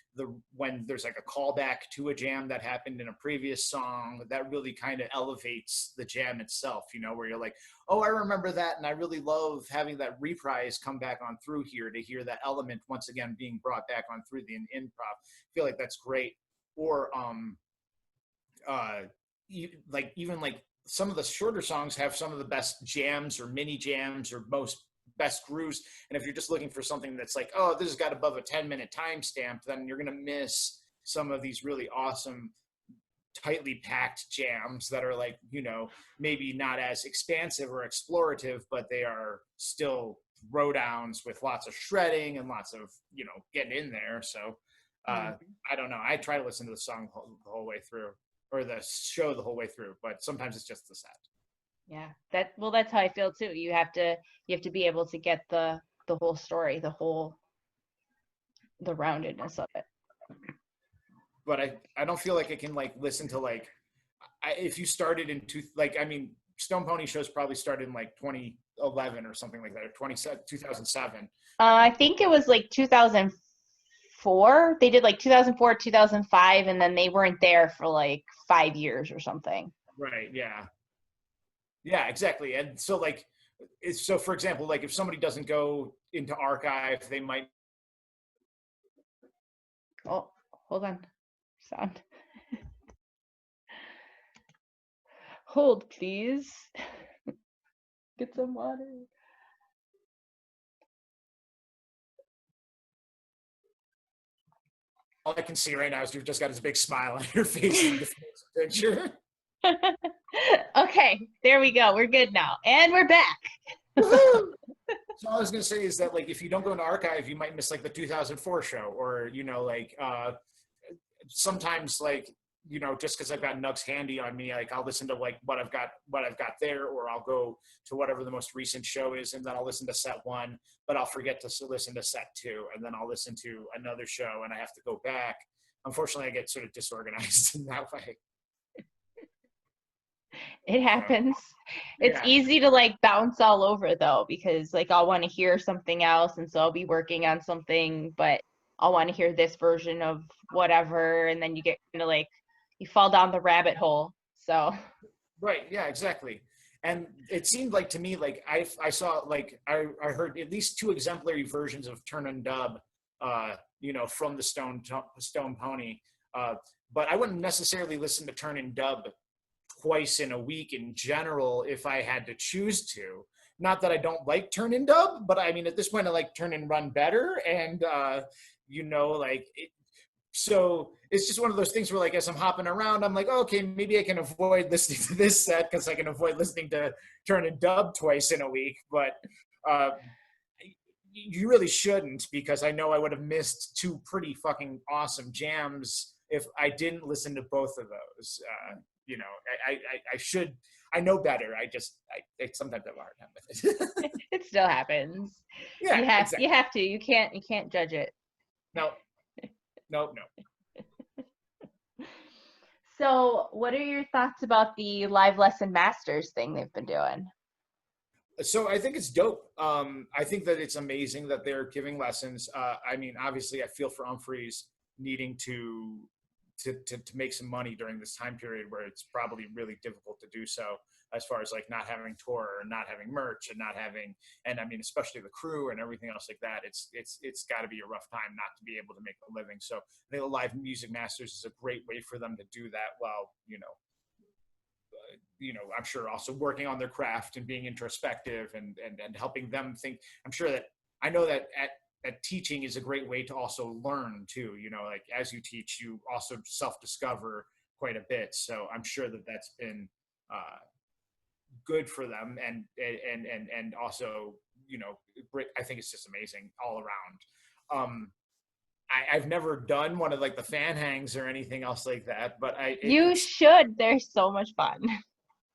[SPEAKER 2] when there's like a callback to a jam that happened in a previous song that really kind of elevates the jam itself, where you're like, oh, I remember that, and I really love having that reprise come back on through here to hear that element once again being brought back on through the improv. I feel like that's great. Or even like some of the shorter songs have some of the best jams or mini jams or most best grooves. And if you're just looking for something that's like, oh, this has got above a 10-minute timestamp, then you're going to miss some of these really awesome, tightly packed jams that are like, maybe not as expansive or explorative, but they are still throwdowns with lots of shredding and lots of, getting in there. So
[SPEAKER 1] Mhm.
[SPEAKER 2] I don't know. I try to listen to the song the whole way through, or the show the whole way through, but sometimes it's just the set.
[SPEAKER 1] Yeah. That's how I feel too. You have to be able to get the whole story, the roundedness of it.
[SPEAKER 2] But I don't feel like I can like listen to like if you started in Stone Pony shows probably started in like 2011 or something like that, or 2007.
[SPEAKER 1] I think it was like 2004. They did like 2004, 2005, and then they weren't there for like 5 years or something.
[SPEAKER 2] Right. Yeah. Yeah, exactly. And so like so for example, like if somebody doesn't go into archive, they might.
[SPEAKER 1] Oh, hold on. Sound. Hold, please. Get some water.
[SPEAKER 2] All I can see right now is you've just got this big smile on your face in this picture.
[SPEAKER 1] Okay, there we go. We're good now. And we're back.
[SPEAKER 2] So all I was going to say is that like if you don't go into archive, you might miss like the 2004 show, or sometimes like just because I've got Nugs handy on me, like I'll listen to like what I've got there, or I'll go to whatever the most recent show is, and then I'll listen to set one, but I'll forget to listen to set two, and then I'll listen to another show, and I have to go back. Unfortunately, I get sort of disorganized in that way.
[SPEAKER 1] It happens. It's
[SPEAKER 2] Yeah.
[SPEAKER 1] easy to like bounce all over though, because like I'll want to hear something else, and so I'll be working on something, but I'll want to hear this version of whatever, and then you get kind of like you fall down the rabbit hole. So
[SPEAKER 2] Right. Yeah. Exactly. And it seemed like to me, like I saw, like I heard at least two exemplary versions of Turn and Dub, from the Stone Pony. But I wouldn't necessarily listen to Turn and Dub twice in a week in general if I had to choose to. Not that I don't like Turn and Dub, but I mean at this point I like Turn and Run better, and like so it's just one of those things where like as I'm hopping around, I'm like, oh, okay, maybe I can avoid listening to this set because I can avoid listening to Turn and Dub twice in a week. But uh, you really shouldn't, because I know I would have missed two pretty fucking awesome jams if I didn't listen to both of those. you know, I should, I know better. I sometimes have a hard time with it.
[SPEAKER 1] It still happens.
[SPEAKER 2] Yeah, exactly.
[SPEAKER 1] You have to. You can't judge it.
[SPEAKER 2] No, no.
[SPEAKER 1] So, what are your thoughts about the live lesson masters thing they've been doing?
[SPEAKER 2] So I think it's dope. I think that it's amazing that they're giving lessons. I mean, obviously, I feel for Umphrey's needing to make some money during this time period where it's probably really difficult to do so, as far as like not having tour and not having merch and not having, and I mean, especially the crew and everything else like that. It's got to be a rough time not to be able to make a living. So I think the live music masters is a great way for them to do that while, I'm sure also working on their craft and being introspective and helping them think. I know that at teaching is a great way to also learn too. Like as you teach, you also self-discover quite a bit. So I'm sure that that's been good for them, and also, I think it's just amazing all around. I've never done one of like the fan hangs or anything else like that, but
[SPEAKER 1] You should. They're so much fun.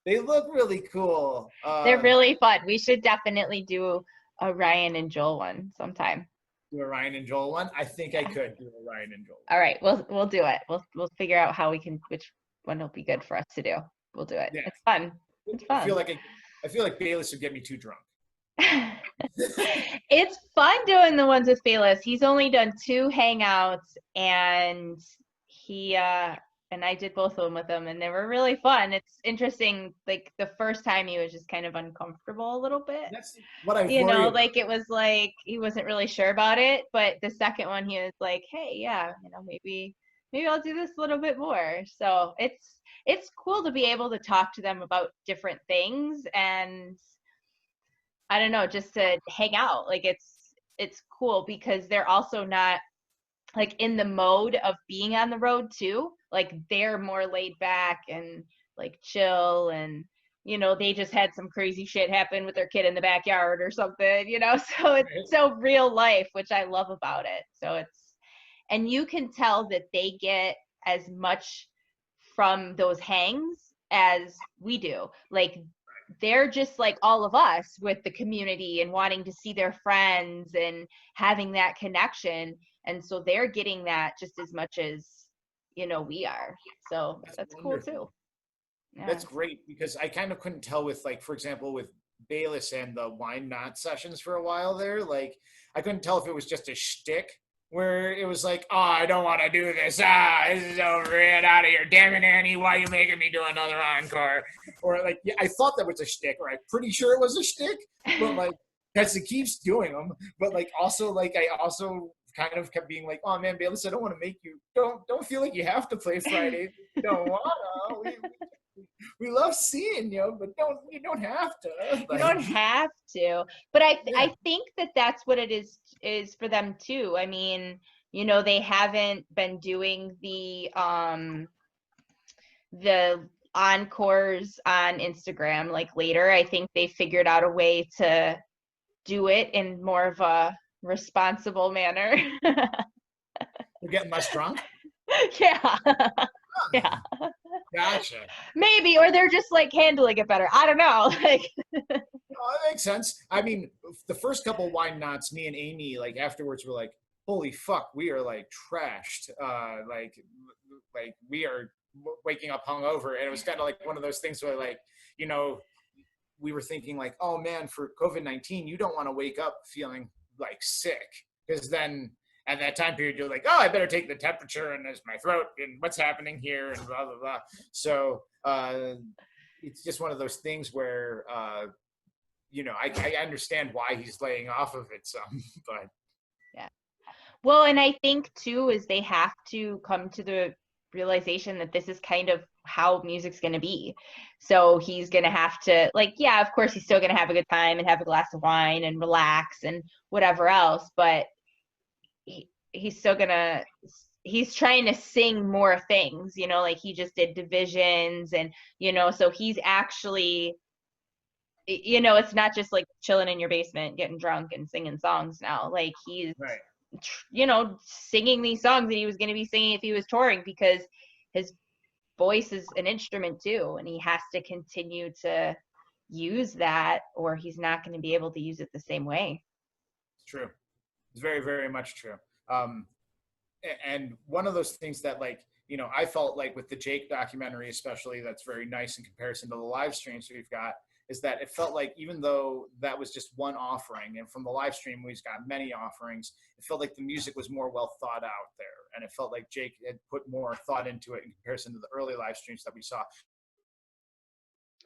[SPEAKER 2] They look really cool.
[SPEAKER 1] They're really fun. We should definitely do a Ryan and Joel one sometime.
[SPEAKER 2] Do a Ryan and Joel one? I think I could do a Ryan and Joel.
[SPEAKER 1] All right, we'll do it. We'll figure out which one will be good for us to do. We'll do it. Yeah. It's fun. It's fun.
[SPEAKER 2] I feel like Bayliss would get me too drunk.
[SPEAKER 1] It's fun doing the ones with Bayliss. He's only done 2 hangouts, and he and I did both of them with him, and they were really fun. It's interesting. Like the first time, he was just kind of uncomfortable a little bit.
[SPEAKER 2] That's what I,
[SPEAKER 1] like it was like he wasn't really sure about it. But the second one, he was like, "Hey, yeah, maybe I'll do this a little bit more." So it's cool to be able to talk to them about different things, and I don't know, just to hang out. Like it's cool because they're also not like in the mode of being on the road too. Like they're more laid back and like chill, and they just had some crazy shit happen with their kid in the backyard or something, so it's so real life, which I love about it. So and you can tell that they get as much from those hangs as we do. Like they're just like all of us with the community and wanting to see their friends and having that connection. And so they're getting that just as much as, we are. So that's cool too.
[SPEAKER 2] Yeah. That's great, because I kind of couldn't tell with, like, for example, with Bayliss and the Wine Not sessions for a while there, like, I couldn't tell if it was just a shtick where it was like, oh, I don't want to do this. This is over. Get out of here. Damn it, Annie. Why are you making me do another encore? Or like, yeah, I thought that was a shtick, or I'm pretty sure it was a shtick, but like, because it keeps doing them. But like, also, like, I also kind of kept being like, oh man, Bayliss, I don't want to make you, don't feel like you have to play Friday. You don't want to. We love seeing you, but you don't have to. Like,
[SPEAKER 1] you don't have to. But I think that's what it is for them too. I mean, they haven't been doing the encores on Instagram like later. I think they figured out a way to do it in more of a responsible manner.
[SPEAKER 2] We're getting less drunk?
[SPEAKER 1] Yeah. Yeah.
[SPEAKER 2] Gotcha.
[SPEAKER 1] Maybe, or they're just like handling it better. I don't know. Like,
[SPEAKER 2] no, that makes sense. I mean, the first couple Wine Nots, me and Amy, like afterwards, were like, "Holy fuck, we are like trashed. Like we are waking up hungover." And it was kind of like one of those things where, like, we were thinking like, "Oh man, for COVID-19, you don't want to wake up feeling like sick, because then." At that time period, you're like, oh, I better take the temperature, and there's my throat, and what's happening here, and blah, blah, blah. So it's just one of those things where, I understand why he's laying off of it some, but.
[SPEAKER 1] Yeah. Well, and I think, too, is they have to come to the realization that this is kind of how music's going to be. So he's going to have to, like, yeah, of course, he's still going to have a good time and have a glass of wine and relax and whatever else, but he's still he's trying to sing more things, like he just did Divisions, and so he's actually, it's not just like chilling in your basement getting drunk and singing songs now. Like he's
[SPEAKER 2] right.
[SPEAKER 1] Singing these songs that he was going to be singing if he was touring, because his voice is an instrument too, and he has to continue to use that, or he's not going to be able to use it the same way.
[SPEAKER 2] True. It's very, very much true. And one of those things that, like, I felt like with the Jake documentary, especially, that's very nice in comparison to the live streams we've got, is that it felt like, even though that was just one offering, and from the live stream we've got many offerings, it felt like the music was more well thought out there. And it felt like Jake had put more thought into it in comparison to the early live streams that we saw.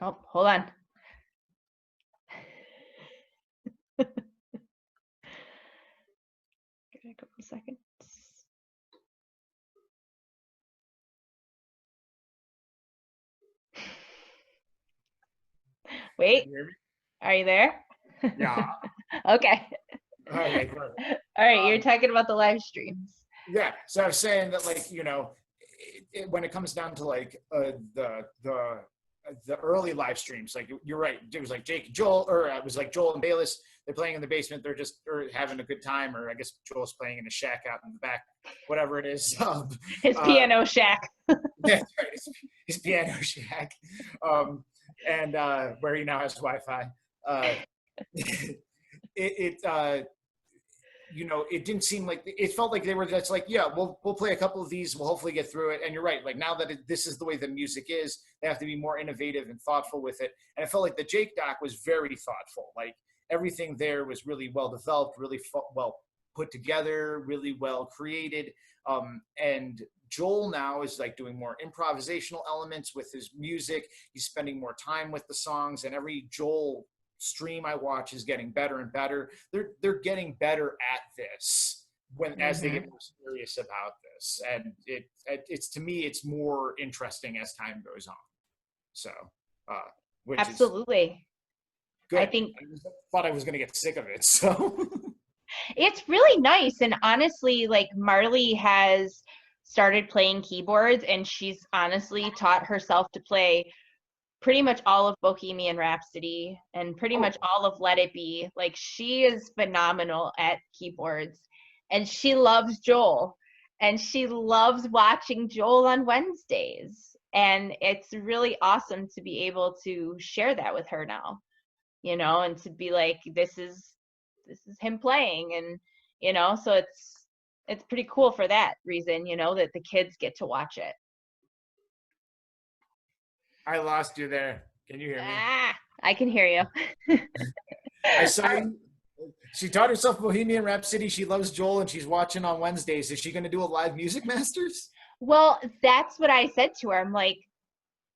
[SPEAKER 1] Oh, hold on. Give it a couple of seconds. Wait, are you there?
[SPEAKER 2] Yeah.
[SPEAKER 1] Okay.
[SPEAKER 2] Okay, good.
[SPEAKER 1] All right, you're talking about the live streams.
[SPEAKER 2] Yeah, so I was saying that, like, when it comes down to like the early live streams, like, you're right, it was like Jake and Joel, or it was like Joel and Bayliss. They're playing in the basement. They're just having a good time, or I guess Joel's playing in a shack out in the back, whatever it is.
[SPEAKER 1] His piano shack.
[SPEAKER 2] That's right, his piano shack, and where he now has Wi-Fi. It didn't seem like, it felt like they were just like, yeah, we'll play a couple of these, we'll hopefully get through it. And you're right, like, now that this is the way the music is, they have to be more innovative and thoughtful with it. And I felt like the Jake doc was very thoughtful. Like, everything there was really well developed, really well put together, really well created. And Joel now is like doing more improvisational elements with his music. He's spending more time with the songs, and every Joel stream I watch is getting better and better. They're getting better at this as they get more serious about this, and it's to me, it's more interesting as time goes on. So, which
[SPEAKER 1] absolutely
[SPEAKER 2] is good.
[SPEAKER 1] I think
[SPEAKER 2] I thought I was going to get sick of it, so
[SPEAKER 1] it's really nice. And honestly, like, Marley has started playing keyboards, and she's honestly taught herself to play pretty much all of Bohemian Rhapsody and pretty much all of Let It Be. Like, she is phenomenal at keyboards, and she loves Joel, and she loves watching Joel on Wednesdays. And it's really awesome to be able to share that with her now, and to be like, this is him playing. And so it's pretty cool for that reason, that the kids get to watch it.
[SPEAKER 2] I lost you there. Can you hear me?
[SPEAKER 1] I can hear you.
[SPEAKER 2] I saw you. She taught herself Bohemian Rhapsody. She loves Joel, and she's watching on Wednesdays. Is she going to do a live music masters?
[SPEAKER 1] Well, that's what I said to her. I'm like,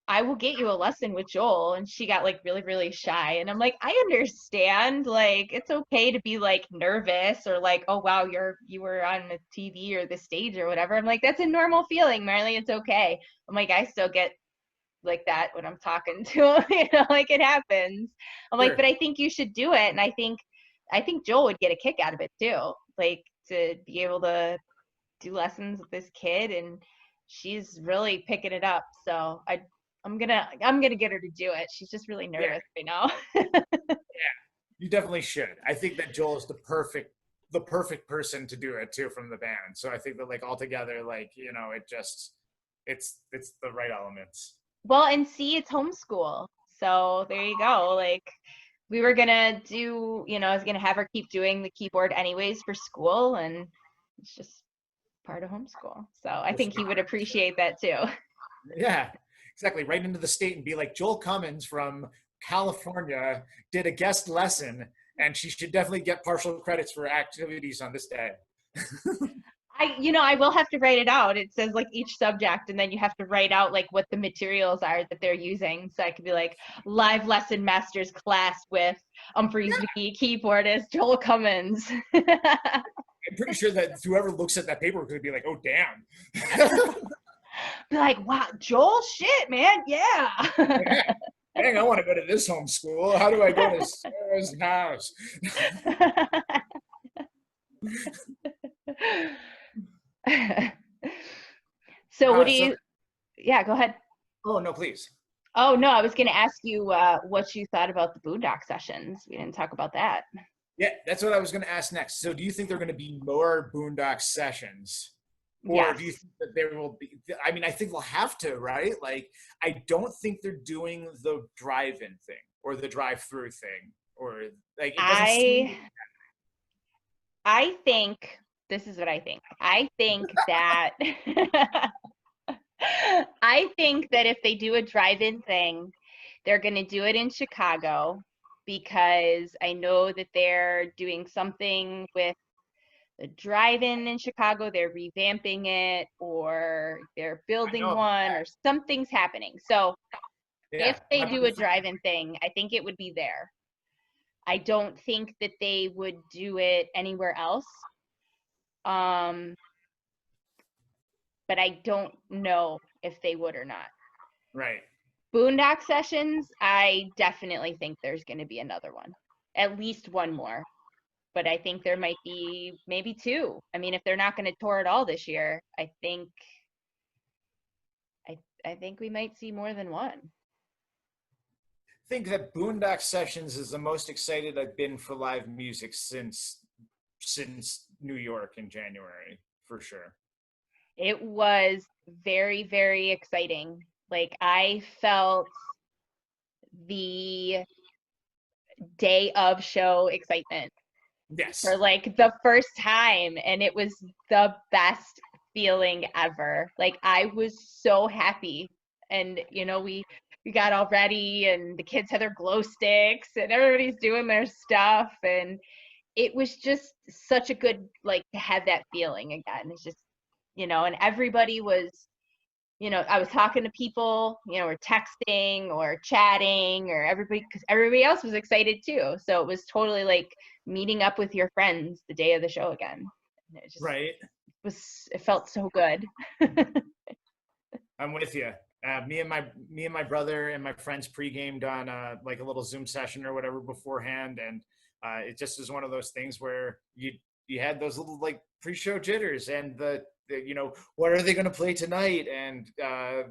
[SPEAKER 1] I will get you a lesson with Joel. And she got like really, really shy. And I'm like, I understand. Like, it's okay to be like nervous, or like, oh wow, you were on the TV or the stage or whatever. I'm like, that's a normal feeling, Marley. It's okay. I'm like, I still get like that when I'm talking to him, like, it happens. I'm like, but I think you should do it. And I think Joel would get a kick out of it too, like, to be able to do lessons with this kid, and she's really picking it up. So I'm gonna get her to do it. She's just really nervous right now.
[SPEAKER 2] Yeah, you definitely should. I think that Joel is the perfect person to do it too from the band. So I think that, like, altogether, like, it's the right elements.
[SPEAKER 1] Well, and see, it's homeschool. So there you go. Like, we were gonna do, I was gonna have her keep doing the keyboard anyways for school, and it's just part of homeschool. So I think he would appreciate that too.
[SPEAKER 2] Yeah, exactly. Right into the state and be like, Joel Cummins from California did a guest lesson, and she should definitely get partial credits for activities on this day.
[SPEAKER 1] I will have to write it out. It says like each subject, and then you have to write out like what the materials are that they're using. So I could be like, live lesson masters class with Umphrey's keyboardist Joel Cummins.
[SPEAKER 2] I'm pretty sure that whoever looks at that paper could be like, oh damn.
[SPEAKER 1] Be like, wow, Joel, shit, man, yeah.
[SPEAKER 2] Dang, I want to go to this homeschool. How do I go to Sarah's house?
[SPEAKER 1] So what do you, yeah, go ahead.
[SPEAKER 2] Oh, no, please.
[SPEAKER 1] Oh, no, I was going to ask you what you thought about the Boondock Sessions. We didn't talk about that.
[SPEAKER 2] Yeah, that's what I was going to ask next. So do you think there are going to be more Boondock Sessions? Or do you
[SPEAKER 1] Yes.
[SPEAKER 2] think that there will be, I mean, I think they'll have to, right? Like, I don't think they're doing the drive-in thing or the drive-through thing, or like, it doesn't seem.
[SPEAKER 1] I I think this is what I think. I think that I think that if they do a drive-in thing, they're going to do it in Chicago because I know that they're doing something with the drive-in in Chicago. They're revamping it or they're
[SPEAKER 2] I
[SPEAKER 1] building
[SPEAKER 2] know about
[SPEAKER 1] one
[SPEAKER 2] that.
[SPEAKER 1] or something's happening. So
[SPEAKER 2] Yeah,
[SPEAKER 1] if they
[SPEAKER 2] my
[SPEAKER 1] do a
[SPEAKER 2] boyfriend.
[SPEAKER 1] drive-in thing, I think it would be there. I don't think that they would do it anywhere else. Um, but I don't know if they would or not.
[SPEAKER 2] Right.
[SPEAKER 1] Boondock Sessions, I definitely think there's going to be another one, at least one more. But I think there might be maybe two. I mean, if they're not going to tour at all this year, I think we might see more than one.
[SPEAKER 2] Think that Boondock Sessions is the most excited I've been for live music since New York in January, for sure.
[SPEAKER 1] It was very, very exciting. Like I felt the day of show excitement for
[SPEAKER 2] Yes.
[SPEAKER 1] like the first time, and it was the best feeling ever. Like I was so happy, and we got all ready and the kids had their glow sticks and everybody's doing their stuff, and it was just such a good, like, to have that feeling again. It's just, and everybody was, I was talking to people, or texting or chatting, or everybody, because everybody else was excited too. So it was totally like meeting up with your friends the day of the show again. And
[SPEAKER 2] Right.
[SPEAKER 1] it felt so good.
[SPEAKER 2] I'm with you. Me and my brother and my friends pre-gamed on like a little Zoom session or whatever beforehand, and it just is one of those things where you had those little like pre-show jitters, and the what are they going to play tonight, and I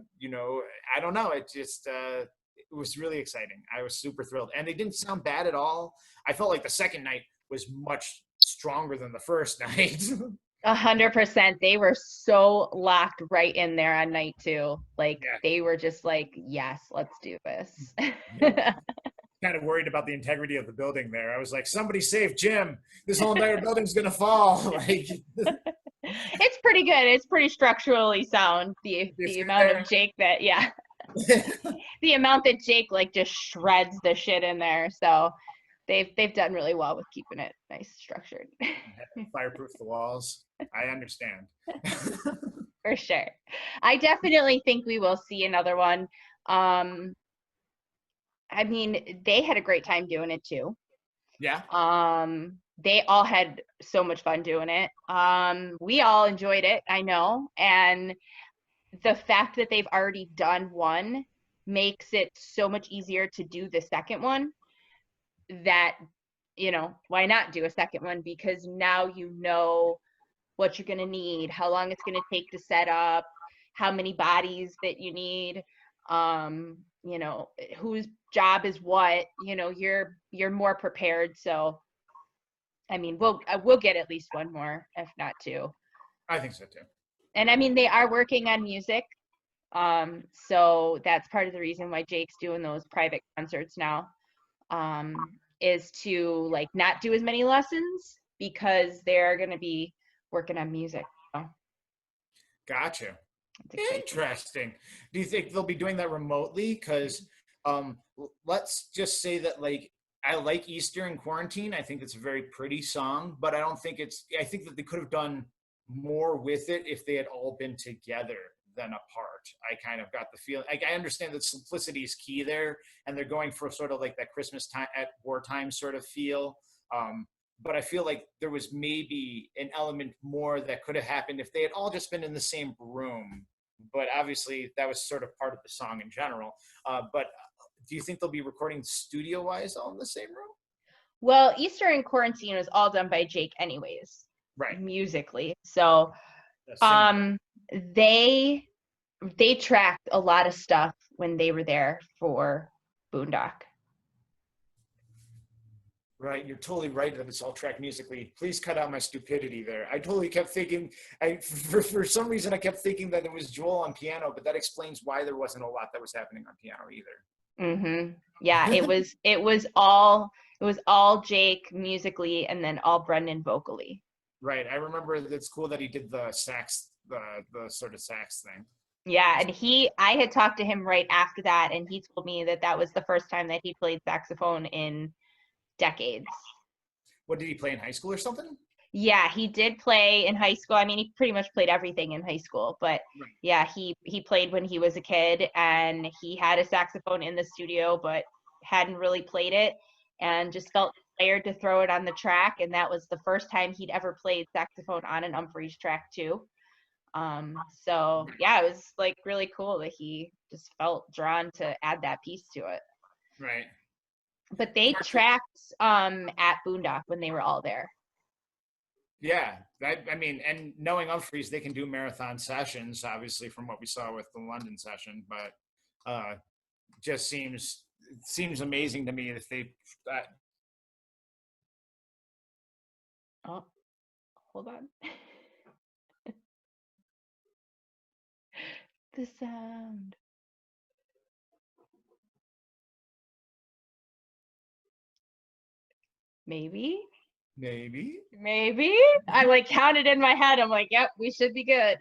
[SPEAKER 2] don't know. It just it was really exciting. I was super thrilled, and they didn't sound bad at all. I felt like the second night was much stronger than the first night.
[SPEAKER 1] 100%. They were so locked right in there on night two. Like
[SPEAKER 2] Yeah.
[SPEAKER 1] they were just like, yes, let's do this.
[SPEAKER 2] Yeah. Kind of worried about the integrity of the building there. I was like, somebody save Jim. This whole entire building's gonna fall. Like,
[SPEAKER 1] It's pretty good. It's pretty structurally sound.
[SPEAKER 2] it's
[SPEAKER 1] The
[SPEAKER 2] good
[SPEAKER 1] amount of
[SPEAKER 2] there.
[SPEAKER 1] Jake that, yeah, the amount that Jake like just shreds the shit in there. So they've done really well with keeping it nice structured.
[SPEAKER 2] Fireproof the walls. I understand.
[SPEAKER 1] For sure. I definitely think we will see another one. Um, I mean, they had a great time doing it too.
[SPEAKER 2] Yeah.
[SPEAKER 1] They all had so much fun doing it. We all enjoyed it, I know. And the fact that they've already done one makes it so much easier to do the second one, that, why not do a second one? Because now you know what you're going to need, how long it's going to take to set up, how many bodies that you need, whose job is what, you're more prepared. So, I mean, we'll get at least one more, if not two.
[SPEAKER 2] I think so too.
[SPEAKER 1] And I mean, they are working on music. So that's part of the reason why Jake's doing those private concerts now, is to like not do as many lessons because they're going to be working on music. So
[SPEAKER 2] Gotcha.
[SPEAKER 1] it's exciting.
[SPEAKER 2] Interesting. Do you think they'll be doing that remotely? Because um, let's just say that like I like Easter in Quarantine. I think it's a very pretty song, but I don't think it's. I think that they could have done more with it if they had all been together than apart. I kind of got the feeling. Like I understand that simplicity is key there, and they're going for sort of like that Christmas time at wartime sort of feel. Um, but I feel like there was maybe an element more that could have happened if they had all just been in the same room. But obviously, that was sort of part of the song in general. But do you think they'll be recording studio wise all in the same room?
[SPEAKER 1] Well, Easter in Quarantine was all done by Jake anyways,
[SPEAKER 2] Right.
[SPEAKER 1] musically. So
[SPEAKER 2] Similar.
[SPEAKER 1] they tracked a lot of stuff when they were there for Boondock.
[SPEAKER 2] Right, you're totally right that it's all tracked musically. Please cut out my stupidity there. I totally kept thinking, for some reason, I kept thinking that it was Joel on piano, but that explains why there wasn't a lot that was happening on piano either.
[SPEAKER 1] Yeah, it was all Jake musically and then all Brendan vocally.
[SPEAKER 2] Right, I remember it's cool that he did the sax, the sort of sax thing.
[SPEAKER 1] Yeah, and I had talked to him right after that, and he told me that that was the first time that he played saxophone in decades.
[SPEAKER 2] What did he play in high school or something?
[SPEAKER 1] Yeah, he did play in high school. I mean, he pretty much played everything in high school, but
[SPEAKER 2] Right.
[SPEAKER 1] yeah, he played when he was a kid, and he had a saxophone in the studio, but hadn't really played it, and just felt inspired to throw it on the track, and that was the first time he'd ever played saxophone on an Umphrey's track too. So yeah, it was like really cool that he just felt drawn to add that piece to it.
[SPEAKER 2] Right.
[SPEAKER 1] But they tracked at Boondock when they were all there.
[SPEAKER 2] Yeah, I mean, and knowing Umphreys, they can do marathon sessions, obviously, from what we saw with the London session, but just seems amazing to me if they.
[SPEAKER 1] Oh, hold on. The sound. Maybe. I like counted in my head. I'm like, yep, we should be good.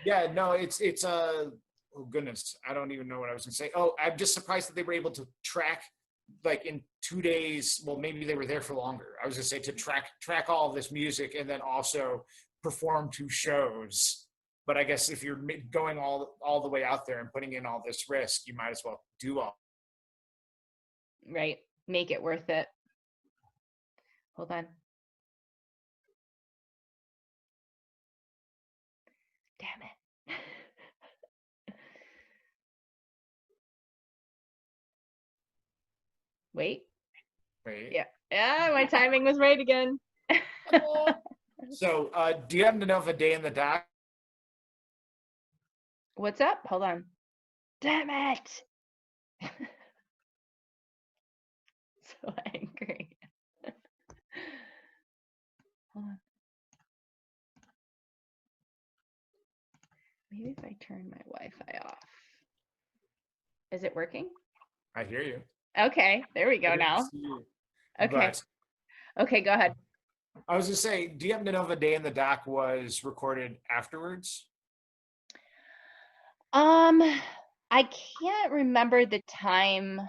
[SPEAKER 2] Yeah, no, it's oh goodness, I don't even know what I was gonna say. Oh, I'm just surprised that they were able to track like in 2 days. Well, maybe they were there for longer. I was gonna say to track all of this music and then also perform 2 shows. But I guess if you're going all the way out there and putting in all this risk, you might as well do all.
[SPEAKER 1] Right. Make it worth it. Hold on. Damn it. Wait. Yeah. Yeah, my timing was right again.
[SPEAKER 2] So, do you happen to know if A Day in the Dock?
[SPEAKER 1] What's up? Hold on. Damn it. So angry. Hold on. Maybe if I turn my Wi-Fi off. Is it working?
[SPEAKER 2] I hear you.
[SPEAKER 1] Okay, there we go now. Okay. Okay, go ahead.
[SPEAKER 2] I was gonna say, do you happen to know if A Day in the Dock was recorded afterwards?
[SPEAKER 1] I can't remember the timeline.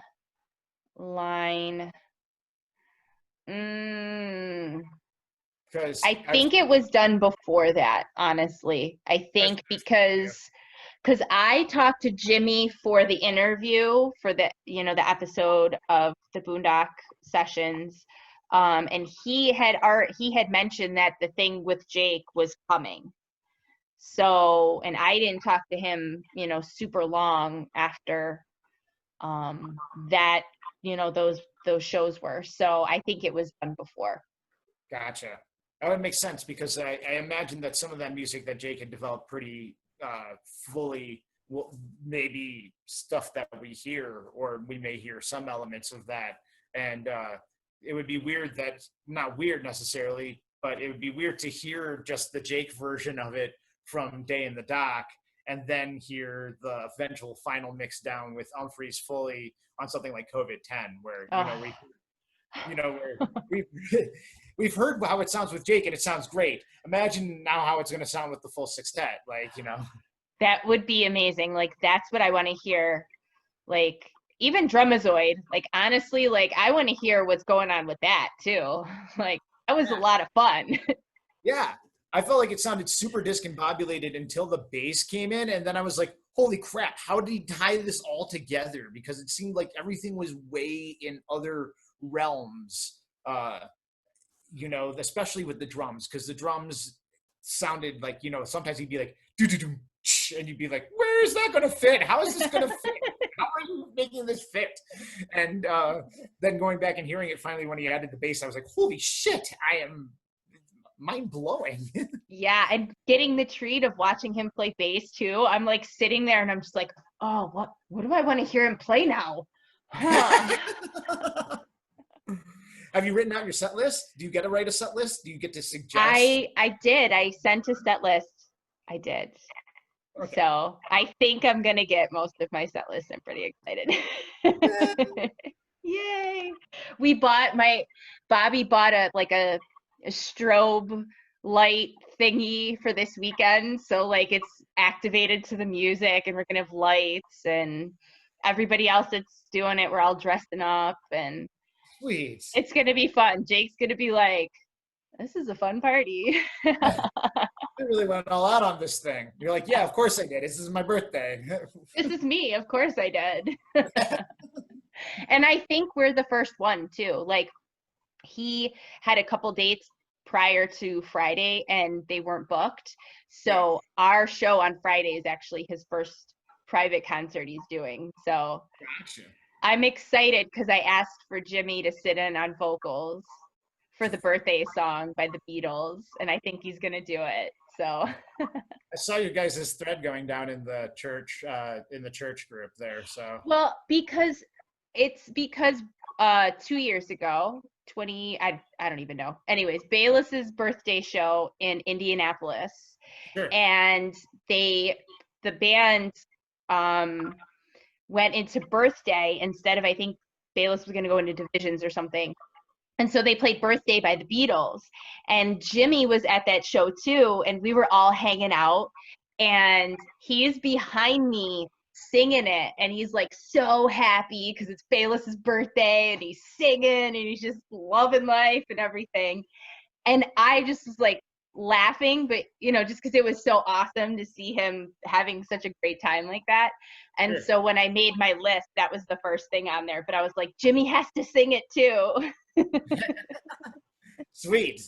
[SPEAKER 2] Because
[SPEAKER 1] I think it was done before that, honestly. I think because I talked to Jimmy for the interview for the episode of the Boondock Sessions, and he had mentioned that the thing with Jake was coming. So, and I didn't talk to him, super long after that, those shows were. So I think it was done before.
[SPEAKER 2] Gotcha. That would make sense because I imagine that some of that music that Jake had developed pretty fully, well, maybe stuff that we hear, or we may hear some elements of that. And it would be weird not weird necessarily, but it would be weird to hear just the Jake version of it from Day in the Dock and then hear the eventual final mix down with Umphrey's fully on something like COVID-10, where, we've heard how it sounds with Jake and it sounds great. Imagine now how it's going to sound with the full sextet,
[SPEAKER 1] That would be amazing. Like, that's what I want to hear. Like, even Drumazoid, like, honestly, like, I want to hear what's going on with that too. Like, that was a lot of fun.
[SPEAKER 2] Yeah. I felt like it sounded super discombobulated until the bass came in, and then I was like, holy crap, how did he tie this all together? Because it seemed like everything was way in other realms, especially with the drums, because the drums sounded like, sometimes he'd be like, do-do-do, and you'd be like, where is that going to fit? How is this going to fit? How are you making this fit? And then going back and hearing it finally when he added the bass, I was like, holy shit, I am mind-blowing.
[SPEAKER 1] Yeah, and getting the treat of watching him play bass too. I'm like sitting there and I'm just like, oh, what do I want to hear him play now? Huh.
[SPEAKER 2] Have you written out your set list? Do you get to write a set list? Do you get to suggest?
[SPEAKER 1] I did. I sent a set list. I did.
[SPEAKER 2] Okay.
[SPEAKER 1] So I think I'm gonna get most of my set list. I'm pretty excited. Yay. Bobby bought a strobe light thingy for this weekend. So like it's activated to the music and we're gonna have lights and everybody else that's doing it, we're all dressing up and
[SPEAKER 2] Sweet.
[SPEAKER 1] it's gonna be fun. Jake's gonna be like, this is a fun party.
[SPEAKER 2] I really went all out on this thing. You're like, yeah, of course I did. This is my birthday.
[SPEAKER 1] This is me. Of course I did. And I think we're the first one too. Like he had a couple dates prior to Friday and they weren't booked. So our show on Friday is actually his first private concert he's doing. So
[SPEAKER 2] Gotcha.
[SPEAKER 1] I'm excited because I asked for Jimmy to sit in on vocals for the birthday song by the Beatles, and I think he's gonna do it. So
[SPEAKER 2] I saw you guys' thread going down in the church group there. So
[SPEAKER 1] well, because 2 years ago, 20, I don't even know. Anyways, Bayliss's birthday show in Indianapolis,
[SPEAKER 2] sure.
[SPEAKER 1] and the band went into birthday instead of, I think Bayliss was going to go into divisions or something. And so they played Birthday by the Beatles. And Jimmy was at that show too. And we were all hanging out. And he's behind me singing it. And he's like so happy because it's Bayliss's birthday. And he's singing and he's just loving life and everything. And I just was like laughing, but just because it was so awesome to see him having such a great time like that. And
[SPEAKER 2] sure.
[SPEAKER 1] So when I made my list, that was the first thing on there. But I was like, Jimmy has to sing it too.
[SPEAKER 2] Sweet.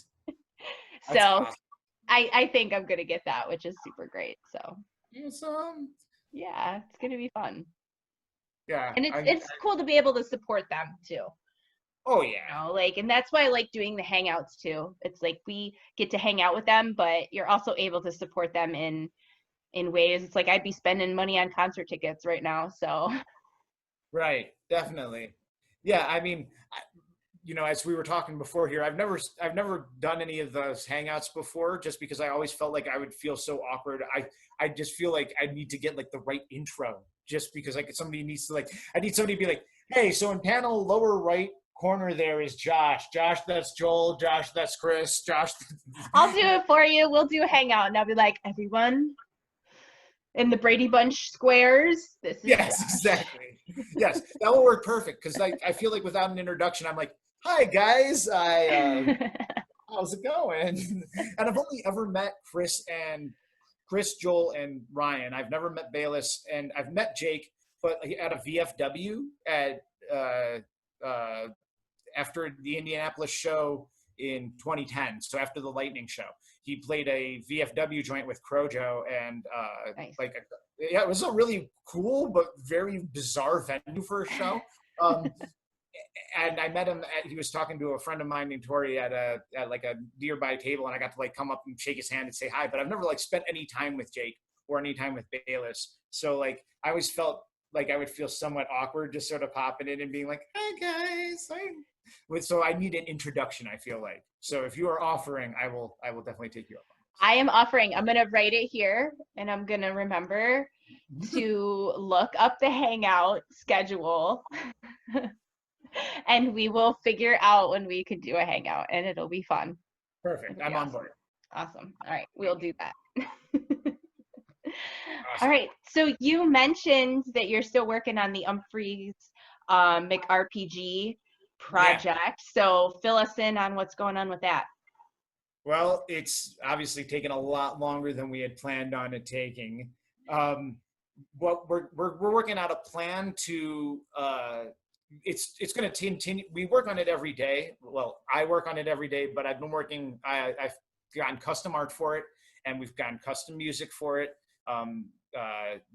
[SPEAKER 1] So
[SPEAKER 2] awesome.
[SPEAKER 1] I think I'm gonna get that, which is super great. So
[SPEAKER 2] awesome.
[SPEAKER 1] Yeah, it's gonna be fun.
[SPEAKER 2] Yeah.
[SPEAKER 1] And it's cool to be able to support them too.
[SPEAKER 2] Oh yeah.
[SPEAKER 1] And that's why I like doing the hangouts too. It's like we get to hang out with them, but you're also able to support them in ways. It's like I'd be spending money on concert tickets right now. So
[SPEAKER 2] right, definitely. Yeah, I mean, as we were talking before here, I've never done any of those hangouts before, just because I always felt like I would feel so awkward. I just feel like I need to get like the right intro, just because like somebody needs to I need somebody to be like, hey, so in panel lower right corner there is Josh. Josh, that's Joel. Josh, that's Chris. Josh.
[SPEAKER 1] I'll do it for you. We'll do a hangout, and I'll be like, everyone in the Brady Bunch squares. This is
[SPEAKER 2] yes,
[SPEAKER 1] Josh.
[SPEAKER 2] Exactly. Yes, that will work perfect because I feel like without an introduction, I'm like, hi guys, how's it going? And I've only ever met Chris, Joel, and Ryan. I've never met Bayliss, and I've met Jake, but at a VFW at after the Indianapolis show in 2010. So after the Lightning show, he played a VFW joint with Crojo, and
[SPEAKER 1] nice.
[SPEAKER 2] it was a really cool but very bizarre venue for a show. And I met him. He was talking to a friend of mine named Tori at a nearby table, and I got to come up and shake his hand and say hi. But I've never spent any time with Jake or any time with Bayliss. So I always felt like I would feel somewhat awkward just sort of popping in and being like, "Hi guys." So I need an introduction, I feel like. So if you are offering, I will definitely take you up on this.
[SPEAKER 1] I am offering. I'm gonna write it here, and I'm gonna remember to look up the hangout schedule. And we will figure out when we could do a hangout, and it'll be fun.
[SPEAKER 2] Perfect. I'm
[SPEAKER 1] awesome.
[SPEAKER 2] On board.
[SPEAKER 1] Awesome. All right, we'll do that. Awesome. All right. So you mentioned that you're still working on the Umphreys McRPG project. Yeah. So fill us in on what's going on with that.
[SPEAKER 2] Well, it's obviously taken a lot longer than we had planned on it taking. But we're working out a plan to. It's going to continue. We work on it every day. Well, I work on it every day, but I've been working. I've gotten custom art for it, and we've gotten custom music for it.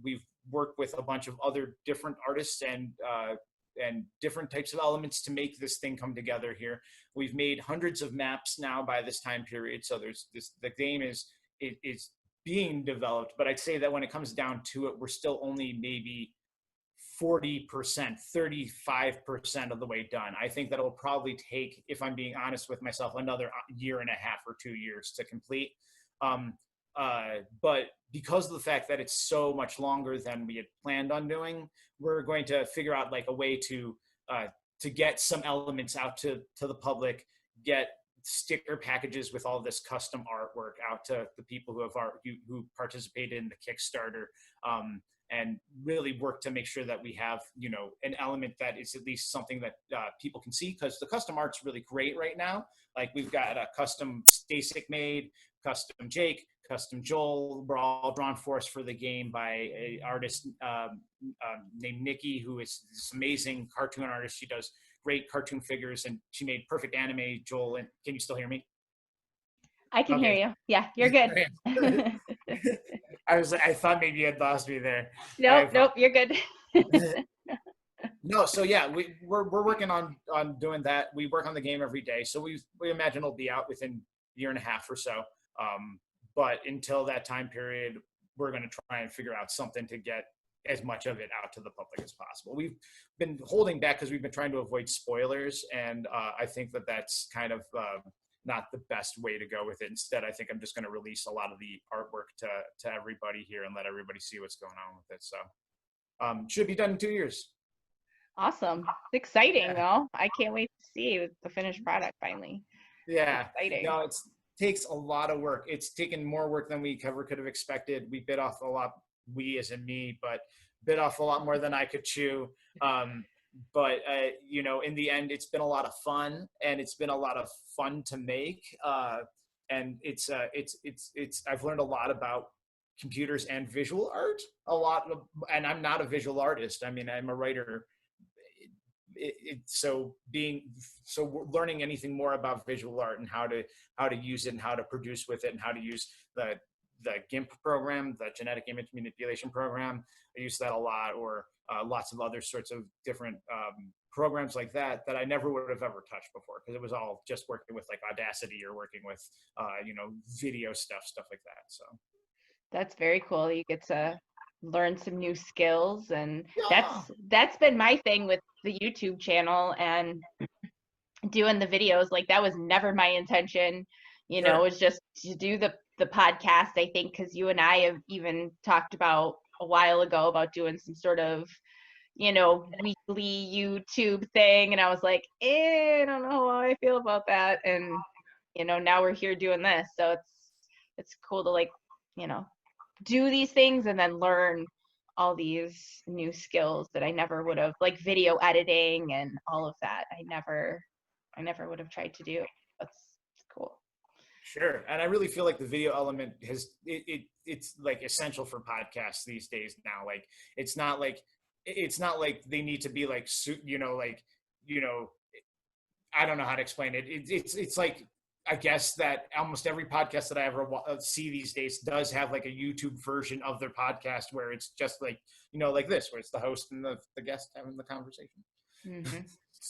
[SPEAKER 2] We've worked with a bunch of other different artists and different types of elements to make this thing come together here. We've made hundreds of maps now by this time period. So the game is being developed, but I'd say that when it comes down to it, we're still only maybe 40%, 35% of the way done. I think that it'll probably take, if I'm being honest with myself, another year and a half or 2 years to complete. But because of the fact that it's so much longer than we had planned on doing, we're going to figure out like a way to get some elements out to the public, get sticker packages with all this custom artwork out to the people who participated in the Kickstarter, and really work to make sure that we have, an element that is at least something that people can see, because the custom art's really great right now. Like we've got a custom Stasek made, custom Jake, custom Joel. We're all drawn for us for the game by an artist named Nikki, who is this amazing cartoon artist. She does great cartoon figures, and she made perfect anime Joel. And can you still hear me?
[SPEAKER 1] I can hear you. Yeah, you're good.
[SPEAKER 2] I thought maybe you had lost me there.
[SPEAKER 1] Nope, you're good.
[SPEAKER 2] No, so yeah, we're working on doing that. We work on the game every day, so we imagine it'll be out within a year and a half or so. But until that time period, we're going to try and figure out something to get as much of it out to the public as possible. We've been holding back because we've been trying to avoid spoilers, and I think that that's kind of not the best way to go with it. Instead, I think I'm just going to release a lot of the artwork to everybody here and let everybody see what's going on with it. So should be done in 2 years.
[SPEAKER 1] Awesome. It's exciting, though. I can't wait to see the finished product finally.
[SPEAKER 2] Yeah.
[SPEAKER 1] It's exciting.
[SPEAKER 2] No, it takes a lot of work. It's taken more work than we ever could have expected. We bit off a lot, we as in me, but bit off a lot more than I could chew. But in the end, it's been a lot of fun, and it's been a lot of fun to make. And it's I've learned a lot about computers and visual art, and I'm not a visual artist. I mean, I'm a writer. So learning anything more about visual art and how to use it and how to produce with it and how to use the GIMP program, the genetic image manipulation program. I use that a lot, or lots of other sorts of different programs like that I never would have ever touched before, because it was all just working with like Audacity or working with video stuff like that. So
[SPEAKER 1] that's very cool. You get to learn some new skills, and
[SPEAKER 2] yeah.
[SPEAKER 1] that's been my thing with the YouTube channel and doing the videos. Like that was never my intention,
[SPEAKER 2] Sure.
[SPEAKER 1] It was just to do the podcast, I think, because you and I have even talked about a while ago about doing some sort of weekly YouTube thing, and I was like, I don't know how I feel about that. And now we're here doing this, so it's cool to like do these things and then learn all these new skills that I never would have, like video editing and all of that. I never would have tried to do. That's cool.
[SPEAKER 2] Sure. And I really feel like the video element it's like essential for podcasts these days now. Like it's not like they need to be like I don't know how to explain it. It's like, I guess that almost every podcast that I ever see these days does have like a YouTube version of their podcast where it's just like, like this, where it's the host and the guest having the conversation.
[SPEAKER 1] Mm-hmm.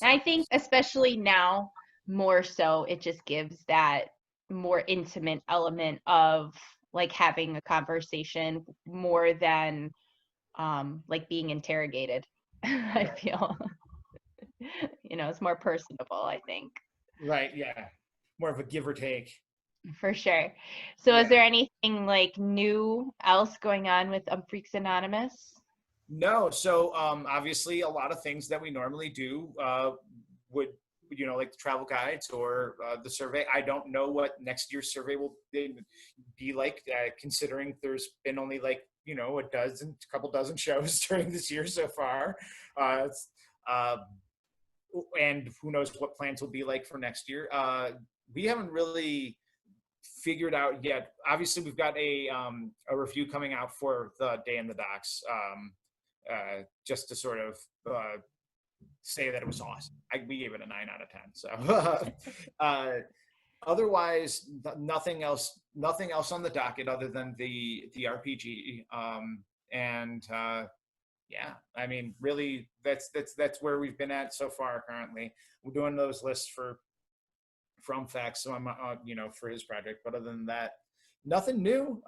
[SPEAKER 1] I think especially now more so, it just gives that more intimate element of like having a conversation more than like being interrogated. I feel it's more personable, I think.
[SPEAKER 2] Right. Yeah. More of a give or take.
[SPEAKER 1] For sure. So is there anything like new else going on with Freaks Anonymous?
[SPEAKER 2] No. So obviously a lot of things that we normally do would, like the travel guides or the survey. I don't know what next year's survey will be like, considering there's been only like, a couple dozen shows during this year so far. And who knows what plans will be like for next year. We haven't really figured out yet. Obviously, we've got a review coming out for the Day in the Docks, just to sort of say that it was awesome. We gave it a 9 out of 10. So otherwise, nothing else on the docket other than the RPG. Yeah, I mean, really, that's where we've been at so far. Currently, we're doing those lists for Umphreak, so I'm for his project. But other than that, nothing new.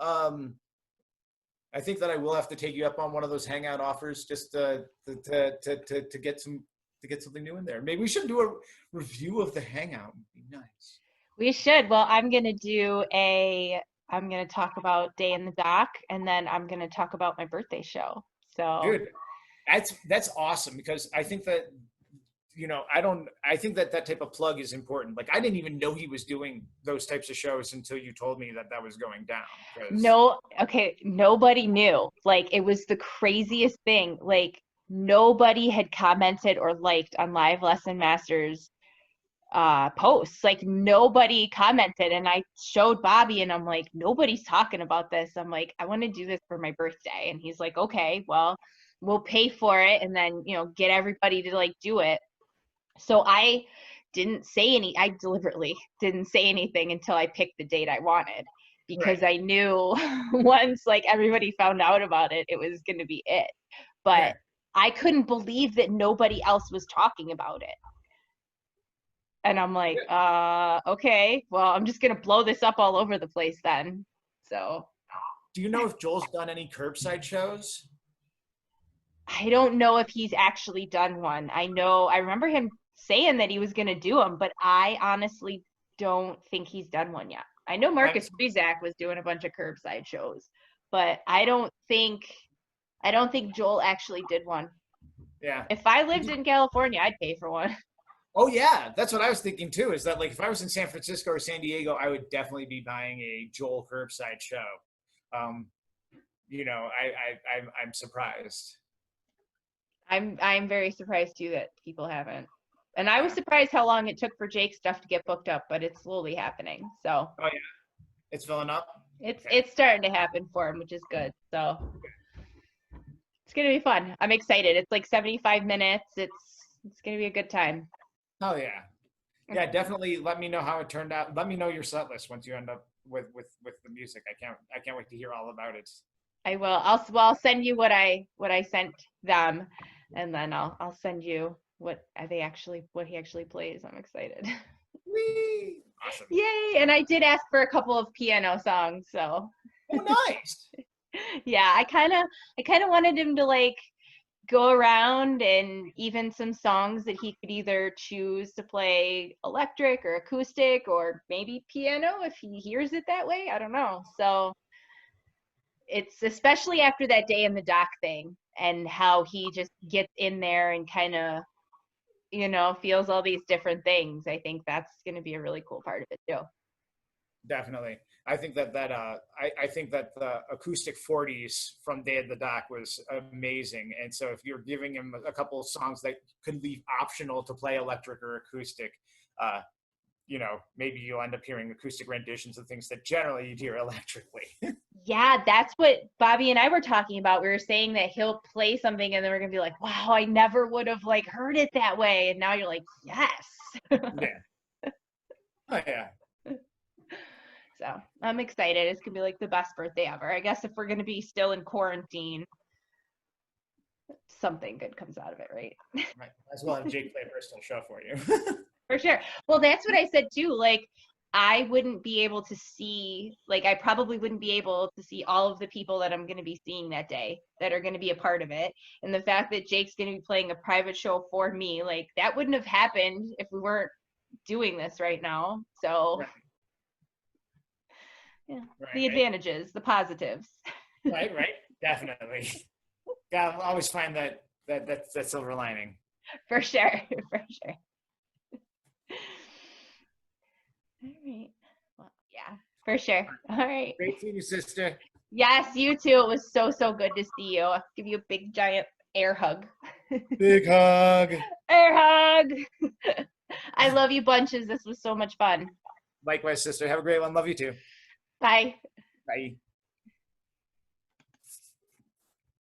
[SPEAKER 2] I think that I will have to take you up on one of those hangout offers just to get something new in there. Maybe we should do a review of the hangout. It'd be nice.
[SPEAKER 1] We should. Well, I'm going to talk about Day in the Dock, and then I'm going to talk about my birthday show. So,
[SPEAKER 2] dude, that's awesome, because I think that, I think that type of plug is important. Like, I didn't even know he was doing those types of shows until you told me that was going down.
[SPEAKER 1] No, okay, nobody knew. Like, it was the craziest thing. Like, nobody had commented or liked on Live Lesson Masters posts. Like, nobody commented, and I showed Bobby, and I'm like, nobody's talking about this. I'm like, I want to do this for my birthday. And he's like, okay, well, we'll pay for it, and then get everybody to like do it. So I deliberately didn't say anything until I picked the date I wanted, because I knew once like everybody found out about it, it was going to be it. But I couldn't believe that nobody else was talking about it. And I'm like, okay, well, I'm just going to blow this up all over the place then. So.
[SPEAKER 2] Do you know if Joel's done any curbside shows?
[SPEAKER 1] I don't know if he's actually done one. I remember him saying that he was going to do them, but I honestly don't think he's done one yet. I know Marcus Rizak was doing a bunch of curbside shows, but I don't think Joel actually did one.
[SPEAKER 2] Yeah.
[SPEAKER 1] If I lived in California, I'd pay for one.
[SPEAKER 2] Oh yeah, that's what I was thinking too. Is that like if I was in San Francisco or San Diego, I would definitely be buying a Joel curbside show. I'm surprised.
[SPEAKER 1] I'm very surprised too that people haven't. And I was surprised how long it took for Jake's stuff to get booked up, but it's slowly happening. So. Oh
[SPEAKER 2] yeah, it's filling up.
[SPEAKER 1] It's starting to happen for him, which is good. So it's gonna be fun. I'm excited. It's like 75 minutes. It's gonna be a good time.
[SPEAKER 2] Oh yeah, yeah, definitely. Let me know how it turned out. Let me know your set list once you end up with the music. I can't wait to hear all about it.
[SPEAKER 1] I will. I'll send you what I sent them, and then I'll send you what he actually plays. I'm excited.
[SPEAKER 2] Whee! Awesome.
[SPEAKER 1] Yay! And I did ask for a couple of piano songs, so.
[SPEAKER 2] Oh, nice.
[SPEAKER 1] Yeah, I kind of wanted him to like go around, and even some songs that he could either choose to play electric or acoustic or maybe piano if he hears it that way. I don't know. So it's especially after that Day in the Dock thing and how he just gets in there and kind of, feels all these different things. I think that's going to be a really cool part of it too.
[SPEAKER 2] Definitely. I think that I think that the acoustic 40s from Day in the Dock was amazing. And so if you're giving him a couple of songs that could leave optional to play electric or acoustic, maybe you'll end up hearing acoustic renditions of things that generally you'd hear electrically.
[SPEAKER 1] Yeah, that's what Bobby and I were talking about. We were saying that he'll play something and then we're going to be like, wow, I never would have like heard it that way. And now you're like, yes.
[SPEAKER 2] Yeah. Oh, yeah.
[SPEAKER 1] So I'm excited. It's going to be like the best birthday ever. I guess if we're going to be still in quarantine, something good comes out of it, right?
[SPEAKER 2] Right. As well have Jake play a personal show for you.
[SPEAKER 1] For sure. Well, that's what I said too. Like, I wouldn't be able to see, like, I probably wouldn't be able to see all of the people that I'm going to be seeing that day that are going to be a part of it. And the fact that Jake's going to be playing a private show for me, like, that wouldn't have happened if we weren't doing this right now. So, yeah, the advantages, the positives.
[SPEAKER 2] Right. Definitely. Yeah, I'll always find that silver lining.
[SPEAKER 1] For sure. All right. Well, yeah, for sure. All right.
[SPEAKER 2] Great seeing you, sister.
[SPEAKER 1] Yes, you too. It was so good to see you. I'll give you a big, giant air hug.
[SPEAKER 2] Big hug.
[SPEAKER 1] Air hug. I love you bunches. This was so much fun.
[SPEAKER 2] Likewise, sister. Have a great one. Love you too.
[SPEAKER 1] Bye.
[SPEAKER 2] Bye.